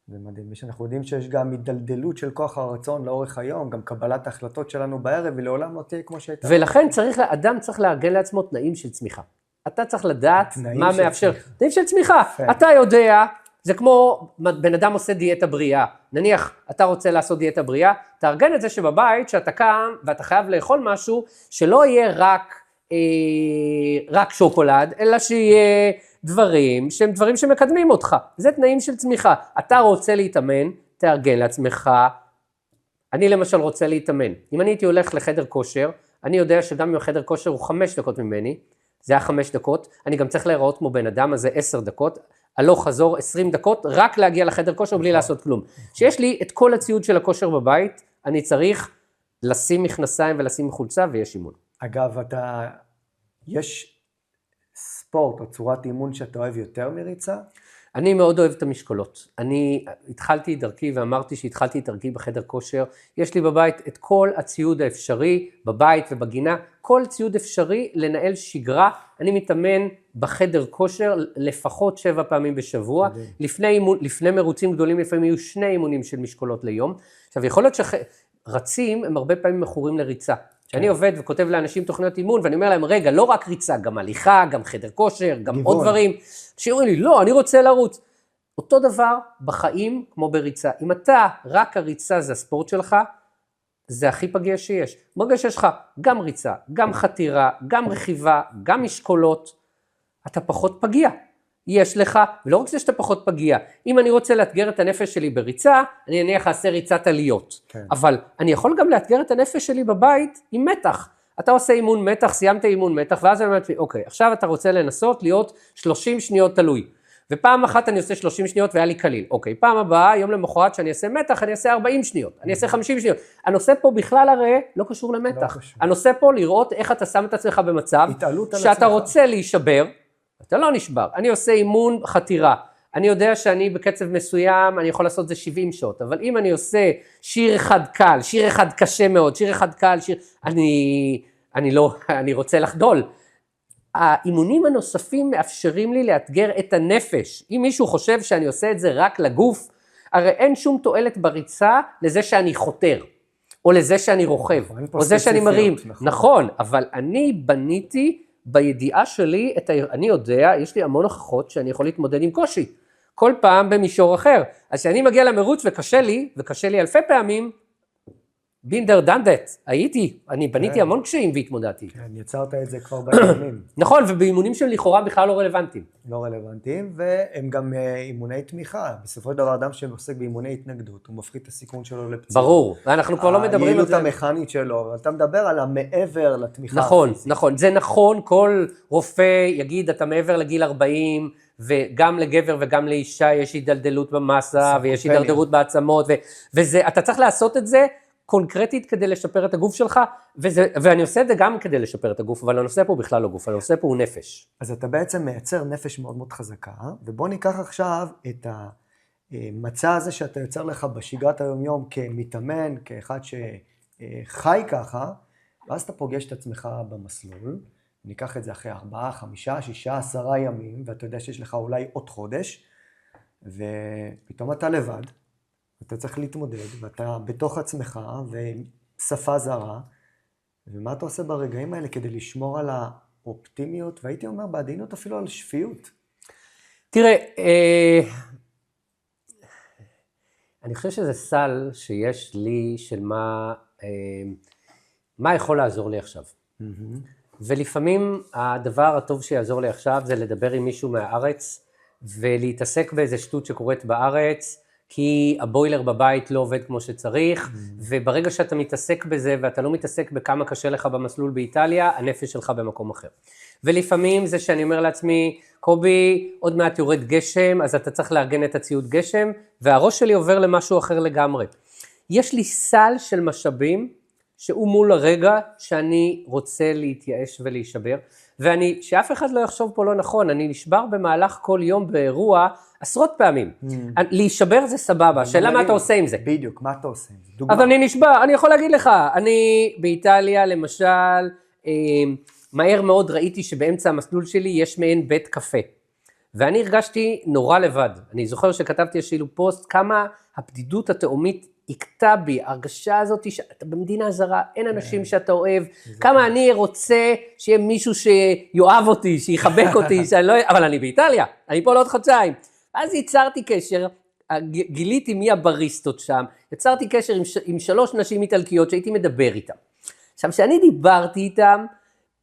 זה מדהים, ושאנחנו יודעים שיש גם מדלדלות של כוח הרצון לאורך היום, גם קבלת ההחלטות שלנו בערב, ולעולם לא תהיה כמו שהייתה. ולכן אדם צריך לארגן לעצמו תנאים של צמיחה. אתה צריך לדעת מה מאפשר. תנאים של צמיחה. אתה יודע, זה כמו בן אדם עושה דיאטה בריאה. נניח, אתה רוצה לעשות דיאטה בריאה, תארגן את זה שבבית, שאתה קם ואתה חייב לאכול משהו, שלא יהיה רק שוקולד, אלא שיהיה דברים שהם דברים שמקדמים אותך. זה תנאים של צמיחה. אתה רוצה להתאמן, תארגן לעצמך. אני למשל רוצה להתאמן. אם אני הייתי הולך לחדר כושר, אני יודע שגם אם החדר כושר הוא 5 דקות ממני, זה היה 5 דקות, אני גם צריך להיראות כמו בן אדם, אז זה 10 דקות, הלוך חזור 20 דקות, רק להגיע לחדר כושר בלי לעשות כלום. שיש לי את כל הציוד של הכושר בבית, אני צריך לשים מכנסיים ולשים חולצה ויש אימון. אגב, יש ספורט או צורת אימון שאתה אוהב יותר מריצה? אני מאוד אוהב את המשקולות. אני התחלתי את דרכי ואמרתי שהתחלתי את דרכי בחדר כושר. יש לי בבית את כל הציוד האפשרי, בבית ובגינה, כל ציוד אפשרי לנהל שגרה. אני מתאמן בחדר כושר לפחות 7 פעמים בשבוע. לפני מרוצים גדולים לפעמים יהיו 2 אימונים של משקולות ליום. עכשיו יכול להיות שרצים הם הרבה פעמים מכורים לריצה. שאני עובד וכותב לאנשים תוכניות אימון, ואני אומר להם, רגע, לא רק ריצה, גם הליכה, גם חדר כושר, גם עוד דברים. שאומרים לי, לא, אני רוצה לרוץ. אותו דבר בחיים כמו בריצה. אם אתה, רק הריצה זה הספורט שלך, זה הכי פגיע שיש. ברגע שיש לך גם ריצה, גם חתירה, גם רכיבה, גם משקולות, אתה פחות פגיע. יש לך, ולא רק זה שאתה פחות פגיע, אם אני רוצה לאתגר את הנפש שלי בריצה, אני נניח אעשה ריצת עליות. כן. אבל אני יכול גם לאתגר את הנפש שלי בבית עם מתח. אתה עושה אימון מתח, סיימת אימון מתח, ואז אני אומרת לי, אוקיי, עכשיו אתה רוצה לנסות להיות 30 שניות תלוי. ופעם אחת אני עושה 30 שניות והיה לי קליל. אוקיי, פעם הבאה, יום למחרת שאני אעשה מתח, אני אעשה 40 שניות, אני אעשה 50 שניות. הנושא פה בכלל הרי לא קשור למתח. הנושא פה לראות איך אתה שם את עצמך במצב, שאתה רוצה להישבר, אתה לא נשבר. אני עושה אימון חתירה. אני יודע שאני בקצב מסוים, אני יכול לעשות את זה 70 שעות, אבל אם אני עושה שיר אחד קל, שיר אחד קשה מאוד, שיר אחד קל, אני רוצה לחדול. האימונים הנוספים מאפשרים לי לאתגר את הנפש. אם מישהו חושב שאני עושה את זה רק לגוף, הרי אין שום תועלת בריצה לזה שאני חותר, או לזה שאני רוכב, או זה שאני מרים. נכון, אבל אני בניתי בידיעה שלי, אני יודע, יש לי המון הוכחות שאני יכול להתמודד עם קושי, כל פעם במישור אחר. אז כשאני מגיע למרוץ וקשה לי אלפי פעמים, בינדר דנדט, אני בניתי המון קשיים והתמודדתי. כן, יצרת את זה כבר באימונים. נכון, ובאימונים שהם לכאורה בכלל לא רלוונטיים. לא רלוונטיים, והם גם אימוני תמיכה. בסופו של דבר, אדם שעוסק באימוני התנגדות, הוא מפחית את הסיכון שלו לפציעה. ברור, ואנחנו כבר לא מדברים על זה. היעילות המכנית שלו, אבל אתה מדבר על המעבר לתמיכה. נכון, זה נכון, כל רופא יגיד, אתה מעבר לגיל 40, וגם לגבר וגם לאישה יש הידלדלות במסה, ויש הידרדרות בעצמות, ואתה צריך לעשות את זה קונקרטית כדי לשפר את הגוף שלך, ואני עושה את זה גם כדי לשפר את הגוף, אבל הנושא פה בכלל לא גוף, הנושא פה הוא נפש. אז אתה בעצם מייצר נפש מאוד מאוד חזקה, ובוא ניקח עכשיו את המצע הזה שאתה יוצר לך בשגרת היום-יום כמתאמן, כאחד שחי ככה, ואז אתה פוגש את עצמך במסלול, ניקח את זה אחרי 4, 5, 6, 10 ימים, ואתה יודע שיש לך אולי עוד חודש, ופתאום אתה לבד, אתה צריך להתמודד, ואתה בתוך עצמך, ושפה זרה, ומה אתה עושה ברגעים האלה כדי לשמור על האופטימיות, והייתי אומר בעדינות אפילו על שפיות? תראה, אני חושב שזה סל שיש לי של מה יכול לעזור לי עכשיו. ולפעמים הדבר הטוב שיעזור לי עכשיו זה לדבר עם מישהו מהארץ, ולהתעסק באיזה שטות שקורית בארץ, כי הבוילר בבית לא עובד כמו שצריך, וברגע שאתה מתעסק בזה, ואתה לא מתעסק בכמה קשה לך במסלול באיטליה, הנפש שלך במקום אחר. ולפעמים זה שאני אומר לעצמי, קובי, עוד מעט יורד גשם, אז אתה צריך לארגן את הציוד גשם, והראש שלי עובר למשהו אחר לגמרי. יש לי סל של משאבים, שהוא מול הרגע שאני רוצה להתייאש ולהישבר, שאף אחד לא יחשוב פה לא נכון, אני נשבר במהלך כל יום באירוע, עשרות פעמים. להישבר זה סבבה, שאלה מה אתה עושה עם זה? בדיוק, מה אתה עושה עם זה? אז אני נשבר, אני יכול להגיד לך, אני באיטליה למשל, מהר מאוד ראיתי שבאמצע המסלול שלי יש מעין בית קפה, ואני הרגשתי נורא לבד. אני זוכר שכתבתי אפילו פוסט, כמה הבדידות התאומית הכתה בי, הרגשה הזאת שאתה במדינה זרה, אין אנשים שאתה אוהב, כמה אני רוצה שיהיה מישהו שיואב אותי, שיחבק אותי, אבל אני באיטליה, אני פה לעוד חודשיים. אז יצרתי קשר, גיליתי מי הבריסטות שם, יצרתי קשר עם 3 נשים איטלקיות שהייתי מדבר איתם. עכשיו, כשאני דיברתי איתם,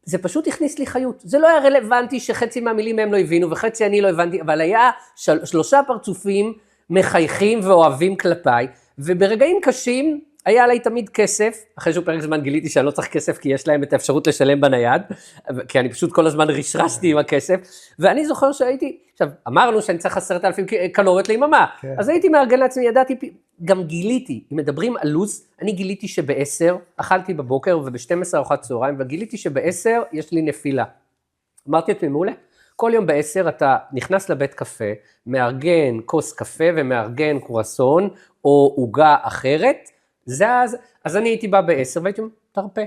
זה פשוט הכניס לי חיות. זה לא היה רלוונטי שחצי מהמילים הם לא הבינו, וחצי אני לא הבנתי, אבל היה 3 פרצופים מחייכים ואוהבים כלפיי, וברגעים קשים היה עליי תמיד כסף, אחרי שהוא פרק זמן גיליתי שאני לא צריך כסף, כי יש להם את האפשרות לשלם בנייד, כי אני פשוט כל הזמן רשרשתי עם הכסף, ואני זוכר שהייתי, עכשיו, אמרנו שאני צריך 10,000 קלוריות ליממה, אז הייתי מארגן לעצמי, ידעתי, גם גיליתי, אם מדברים על לוז, אני גיליתי שב-10, אכלתי בבוקר וב-12 ארוחת צהריים, וגיליתי שב-10 יש לי נפילה. אמרתי את ממולה, כל יום ב-10 אתה נכנס לבית קפה, מארגן כוס קפה ומארגן קרואסון, או עוגה אחרת, אז אני הייתי בא ב-10 והייתי אומר, תרפה,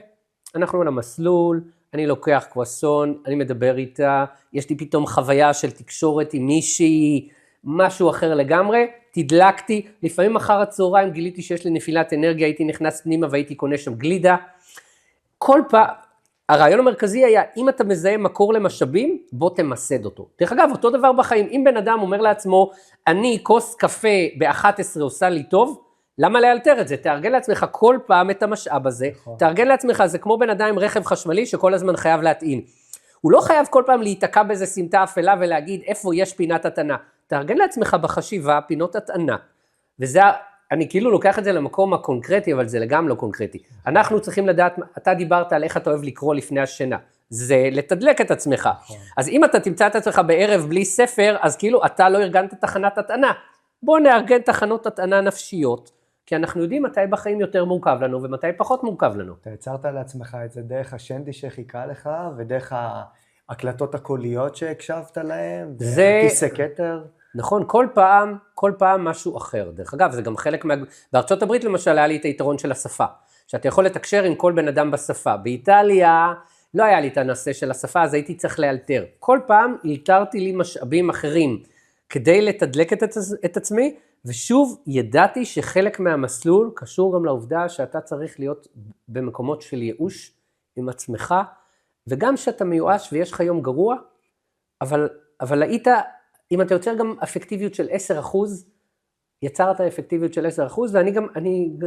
אנחנו על המסלול, אני לוקח קרואסון, אני מדבר איתה, יש לי פתאום חוויה של תקשורת עם מישהי, משהו אחר לגמרי, תדלקתי, לפעמים אחר הצהריים גיליתי שיש לי נפילת אנרגיה, הייתי נכנס פנימה והייתי קונה שם גלידה, כל פעם, הרעיון המרכזי היה, אם אתה מזהה מקור למשאבים, בוא תמסד אותו. דרך אגב, אותו דבר בחיים, אם בן אדם אומר לעצמו, אני כוס קפה ב-11 עושה לי טוב, למה לאלתר את זה? תארגן לעצמך כל פעם את המשאב הזה, תארגן לעצמך, זה כמו בן אדם עם רכב חשמלי שכל הזמן חייב להטעין. הוא לא חייב כל פעם להיתקע באיזה סמטה אפלה ולהגיד איפה יש פינת הטענה. תארגן לעצמך בחשיבה פינות הטענה. וזה, אני כאילו לוקח את זה למקום הקונקרטי, אבל זה לגמרי לא קונקרטי. אנחנו צריכים לדעת, אתה דיברת על איך אתה אוהב לקרוא לפני השינה. זה לתדלק את עצמך. אז אם אתה תמצא את עצמך בערב בלי ספר, אז כאילו אתה לא ארגנת תחנת הטענה. בוא נארגן תחנות הטענה נפשיות, כי אנחנו יודעים מתי בחיים יותר מורכב לנו ומתי פחות מורכב לנו. אתה יצרת לעצמך את זה דרך השנדי שחיכה לך, ודרך ההקלטות הקוליות שהקשבת להם, כיסא כתר. נכון, כל פעם משהו אחר. דרך אגב, זה גם חלק בארצות הברית למשל היה לי את היתרון של השפה, שאתה יכול לתקשר עם כל בן אדם בשפה. באיטליה לא היה לי את הנושא של השפה, אז הייתי צריך לאלתר. כל פעם אלתרתי לי משאבים אחרים כדי לתדלק את עצמי, ושוב ידעתי שחלק מהמסלול קשור גם לעובדה שאתה צריך להיות במקומות של ייאוש עם עצמך, וגם שאתה מיואש ויש לך יום גרוע, אבל היית, אם אתה יוצר גם אפקטיביות של 10%, יצרת אפקטיביות של 10%,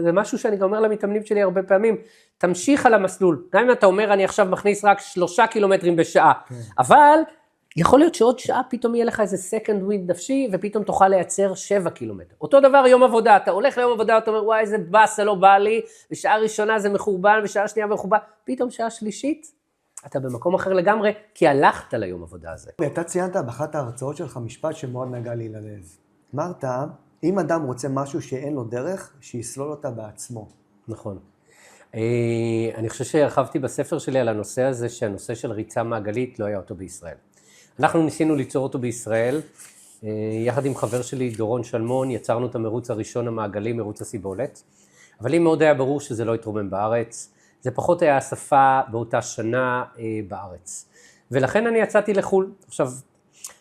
זה משהו שאני גם אומר למתאמנים שלי הרבה פעמים, תמשיך על המסלול, גם אם אתה אומר אני עכשיו מכניס רק 3 קילומטרים בשעה, אבל יכול להיות שעוד שעה פתאום יהיה לך איזה second wind נפשי, ופתאום תוכל לייצר 7 קילומטר. אותו דבר יום עבודה, אתה הולך ליום עבודה, אתה אומר וואי איזה באסה לא בא לי, ושעה ראשונה זה מחורבן, ושעה שנייה מחורבן, פתאום שעה שלישית, אתה במקום אחר לגמרי, כי הלכת ליום עבודה הזה. אתה ציינת באחת ההרצאות שלך משפט שמאוד נגע לי ללב. אמרת, אם אדם רוצה משהו שאין לו דרך, שיסלול אותה בעצמו. נכון. אני חושב שהרחבתי בספר שלי על הנושא הזה, שהנושא של ריצה מעגלית לא היה אותו בישראל. אנחנו ניסינו ליצור אותו בישראל, יחד עם חבר שלי דורון שלמון, יצרנו את המרוץ הראשון המעגלי, מרוץ הסיבולת, אבל לי מאוד היה ברור שזה לא יתרומם בארץ, זה פחות היה השפה באותה שנה בארץ. ולכן אני יצאתי לחול. עכשיו,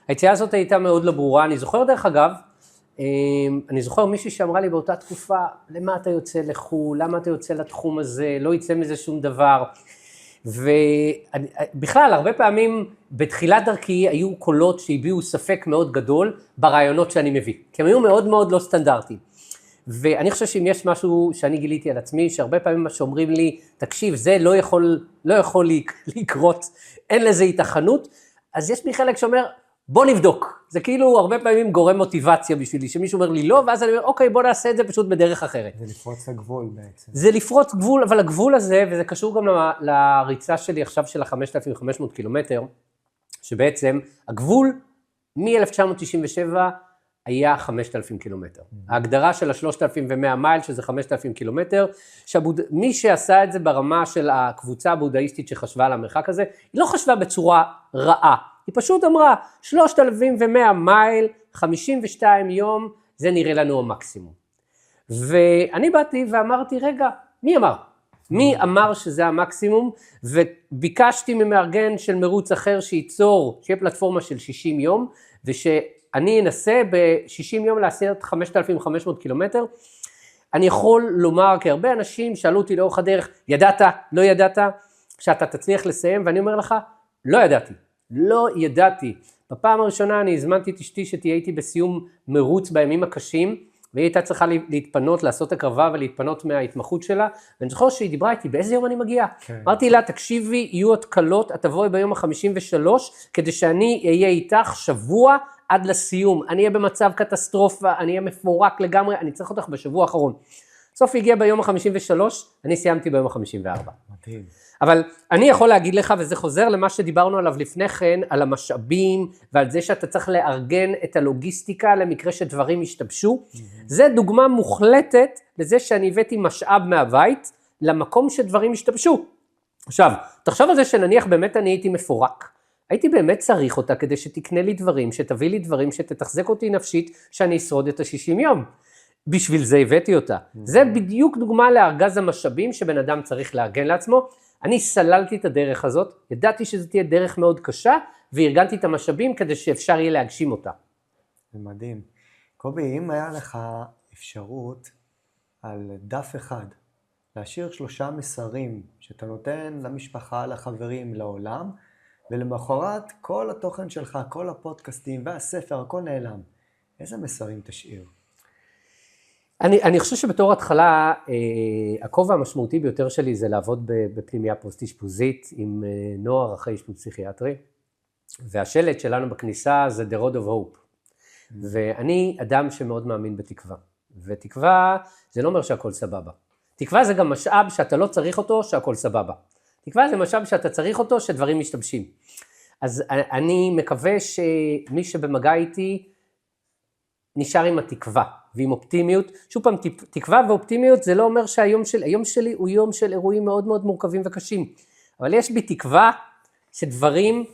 היציאה הזאת הייתה מאוד לא ברורה, אני זוכר דרך אגב, אני זוכר מישהי שאמרה לי באותה תקופה, למה אתה יוצא לחול, למה אתה יוצא לתחום הזה, לא יצא מזה שום דבר. ובכלל, הרבה פעמים בתחילת דרכי היו קולות שהביאו ספק מאוד גדול ברעיונות שאני מביא, כי הם היו מאוד מאוד לא סטנדרטיים. ואני חושב שאם יש משהו שאני גיליתי על עצמי, שהרבה פעמים מה שאומרים לי, תקשיב, זה לא יכול לקרות, אין לזה התכנות, אז יש לי חלק שאומר, בוא נבדוק. זה כאילו הרבה פעמים גורם מוטיבציה בשבילי, שמישהו אומר לי לא, ואז אני אומר, אוקיי, בוא נעשה את זה פשוט בדרך אחרת. זה לפרוץ לגבול בעצם. זה לפרוץ גבול, אבל הגבול הזה, וזה קשור גם לריצה שלי עכשיו של ה-5,500 קילומטר, שבעצם הגבול מ-1997 היה 5,000 קילומטר. ההגדרה של ה-3,100 מייל, שזה 5,000 קילומטר, מי שעשה את זה ברמה של הקבוצה הבודהיסטית שחשבה על המרחק הזה, היא לא חשבה בצורה רעה. היא פשוט אמרה, 3,100 מייל, 52 יום, זה נראה לנו המקסימום. ואני באתי ואמרתי, רגע, מי אמר? מי אמר שזה המקסימום? וביקשתי ממארגן של מרוץ אחר שייצור, שיהיה פלטפורמה של 60 יום, ושאני אנסה ב-60 יום לעשות 5,500 קילומטר. אני יכול לומר, כי הרבה אנשים שאלו אותי לאורך הדרך, ידעת, לא ידעת, שאתה תצליח לסיים, ואני אומר לך, לא ידעתי. לא ידעתי. בפעם הראשונה אני הזמנתי את אשתי שתהיה איתי בסיום מרוץ בימים הקשים, והיא הייתה צריכה להתפנות, לעשות הקרבה ולהתפנות מההתמחות שלה, ואני זוכר שהיא דיברה איתי, באיזה יום אני מגיעה? כן. אמרתי לה, תקשיבי, יהיו התקלות, את תבואי ביום ה-53, כדי שאני אהיה איתך שבוע עד לסיום, אני אהיה במצב קטסטרופה, אני אהיה מפורק לגמרי, אני צריך אותך בשבוע האחרון. סוף הגיע ביום ה-53, אני סיימתי ביום ה-54. מדהים. אבל אני יכול להגיד לך, וזה חוזר למה שדיברנו עליו לפני כן, על המשאבים, ועל זה שאתה צריך לארגן את הלוגיסטיקה למקרה שדברים ישתבשו. זה דוגמה מוחלטת לזה שאני הבאתי משאב מהבית, למקום שדברים ישתבשו. עכשיו, תחשוב על זה שנניח באמת אני הייתי מפורק. הייתי באמת צריך אותה כדי שתקנה לי דברים, שתביא לי דברים, שתתחזק אותי נפשית, שאני אשרוד את ה-60 יום. בשביל זה הבאתי אותה. זה בדיוק דוגמה לארגז המשאבים שבן אדם צריך לארגן לעצמו. אני סללתי את הדרך הזאת, ידעתי שזו תהיה דרך מאוד קשה, וארגנתי את המשאבים כדי שאפשר יהיה להגשים אותה. זה מדהים. קובי, אם היה לך אפשרות על דף אחד, להשאיר 3 מסרים שאתה נותן למשפחה, לחברים, לעולם, ולמחרת כל התוכן שלך, כל הפודקאסטים והספר, הכל נעלם. איזה מסרים תשאיר? אני חושב שבתור התחלה, הכובע המשמעותי ביותר שלי זה לעבוד בפנימייה פוסט-אשפוזית עם נוער אחרי אשפוז פסיכיאטרי, והשלט שלנו בכניסה זה The Road of Hope, ואני אדם שמאוד מאמין בתקווה, ותקווה זה לא אומר שהכל סבבה, תקווה זה גם משאב שאתה לא צריך אותו שהכל סבבה, תקווה זה משאב שאתה צריך אותו שדברים משתבשים, אז אני מקווה שמי שבמגע איתי נשאר עם התקווה ועם אופטימיות. שוב פעם, תקווה ואופטימיות זה לא אומר שהיום שלי הוא יום של אירועים מאוד מאוד מורכבים וקשים, אבל יש בי תקווה שדברים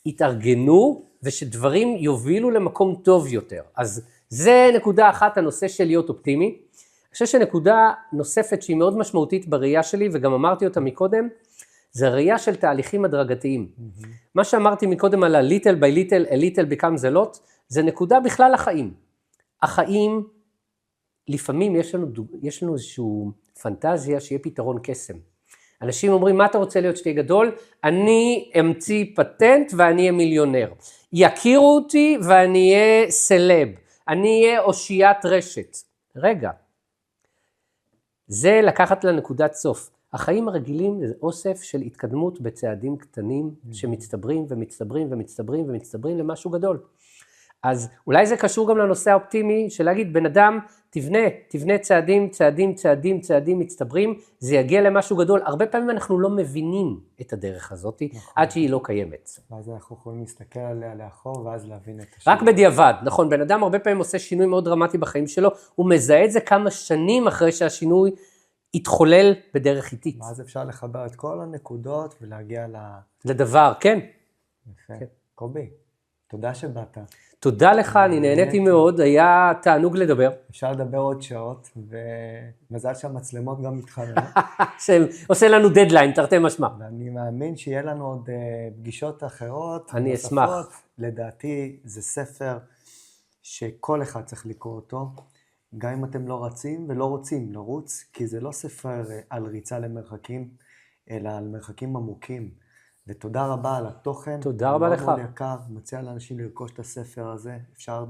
יתארגנו ושדברים יובילו למקום טוב יותר. אז זה נקודה אחת, הנושא של להיות אופטימי. אני חושב שנקודה נוספת שהיא מאוד משמעותית בראייה שלי, וגם אמרתי אותה מקודם, זה ראייה של תהליכים הדרגתיים. מה שאמרתי מקודם על ה-little by little, a little becomes a lot, זה נקודה בכלל החיים. החיים, לפעמים יש לנו איזושהי פנטזיה שיהיה פתרון קסם. אנשים אומרים, מה אתה רוצה להיות שתהיה גדול? אני אמציא פטנט ואני אהיה מיליונר. יכירו אותי ואני אהיה סלב. אני אהיה אושיית רשת. רגע, זה לקחת לנקודת סוף. החיים הרגילים זה אוסף של התקדמות בצעדים קטנים שמצטברים ומצטברים ומצטברים ומצטברים למשהו גדול. אז אולי זה קשור גם לנושא האופטימי של להגיד, בן אדם תבנה צעדים מצטברים, זה יגיע למשהו גדול. הרבה פעמים אנחנו לא מבינים את הדרך הזאת, עד שהיא לא קיימת. ואז אנחנו יכולים להסתכל עליה לאחור, ואז להבין את השינוי. רק בדיעבד, נכון, בן אדם הרבה פעמים עושה שינוי מאוד דרמטי בחיים שלו, הוא מזהה את זה כמה שנים אחרי שהשינוי התחולל בדרך איטית. ואז אפשר לחבר את כל הנקודות ולהגיע לדבר, כן. יפה. קובי, תודה שבאת. תודה לך, אני נהניתי מאוד, היה תענוג לדבר. אפשר לדבר עוד שעות, ומזל שהמצלמות גם מתחררות. עושה לנו דדליין, תרתי משמע. ואני מאמין שיהיה לנו עוד פגישות אחרות. אני אשמח. לדעתי זה ספר שכל אחד צריך לקרוא אותו, גם אם אתם לא רצים ולא רוצים לרוץ, כי זה לא ספר על ריצה למרחקים, אלא על מרחקים עמוקים. ותודה רבה על התוכן. תודה רבה לך. מאוד יקר, מציע לאנשים לרכוש את הספר הזה, אפשר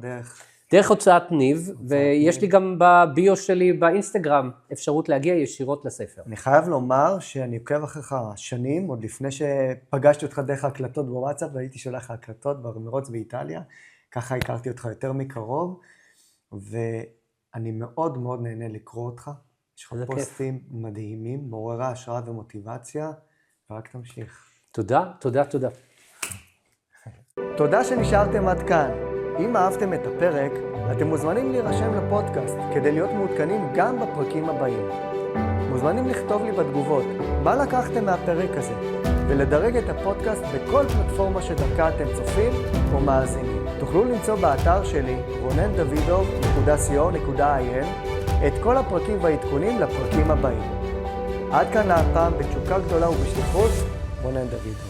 דרך הוצאת ניב, ויש לי גם בביו שלי באינסטגרם אפשרות להגיע ישירות לספר. אני חייב לומר שאני עוקב אחריך שנים, עוד לפני שפגשתי אותך דרך ההקלטות בוואטסאפ, והייתי שולח ההקלטות במרוץ באיטליה, ככה הכרתי אותך יותר מקרוב, ואני מאוד מאוד נהנה לקרוא אותך. יש לך פוסטים מדהימים, מעוררי השראה ומוטיבציה, ורק תמשיך. תודה. תודה שנשארתם עד כאן. אם אהבתם את הפרק, אתם מוזמנים להירשם לפודקאסט כדי להיות מעודכנים גם בפרקים הבאים. מוזמנים לכתוב לי בתגובות מה לקחתם מהפרק הזה, ולדרג את הפודקאסט בכל פלטפורמה שדרכה אתם צופים או מאזינים. תוכלו למצוא באתר שלי, ronendavidov.co.il, את כל הפרקים והעדכונים לפרקים הבאים. עד כאן להפעם, בתשוקה גדולה ובשליחות, רונן דוידוב.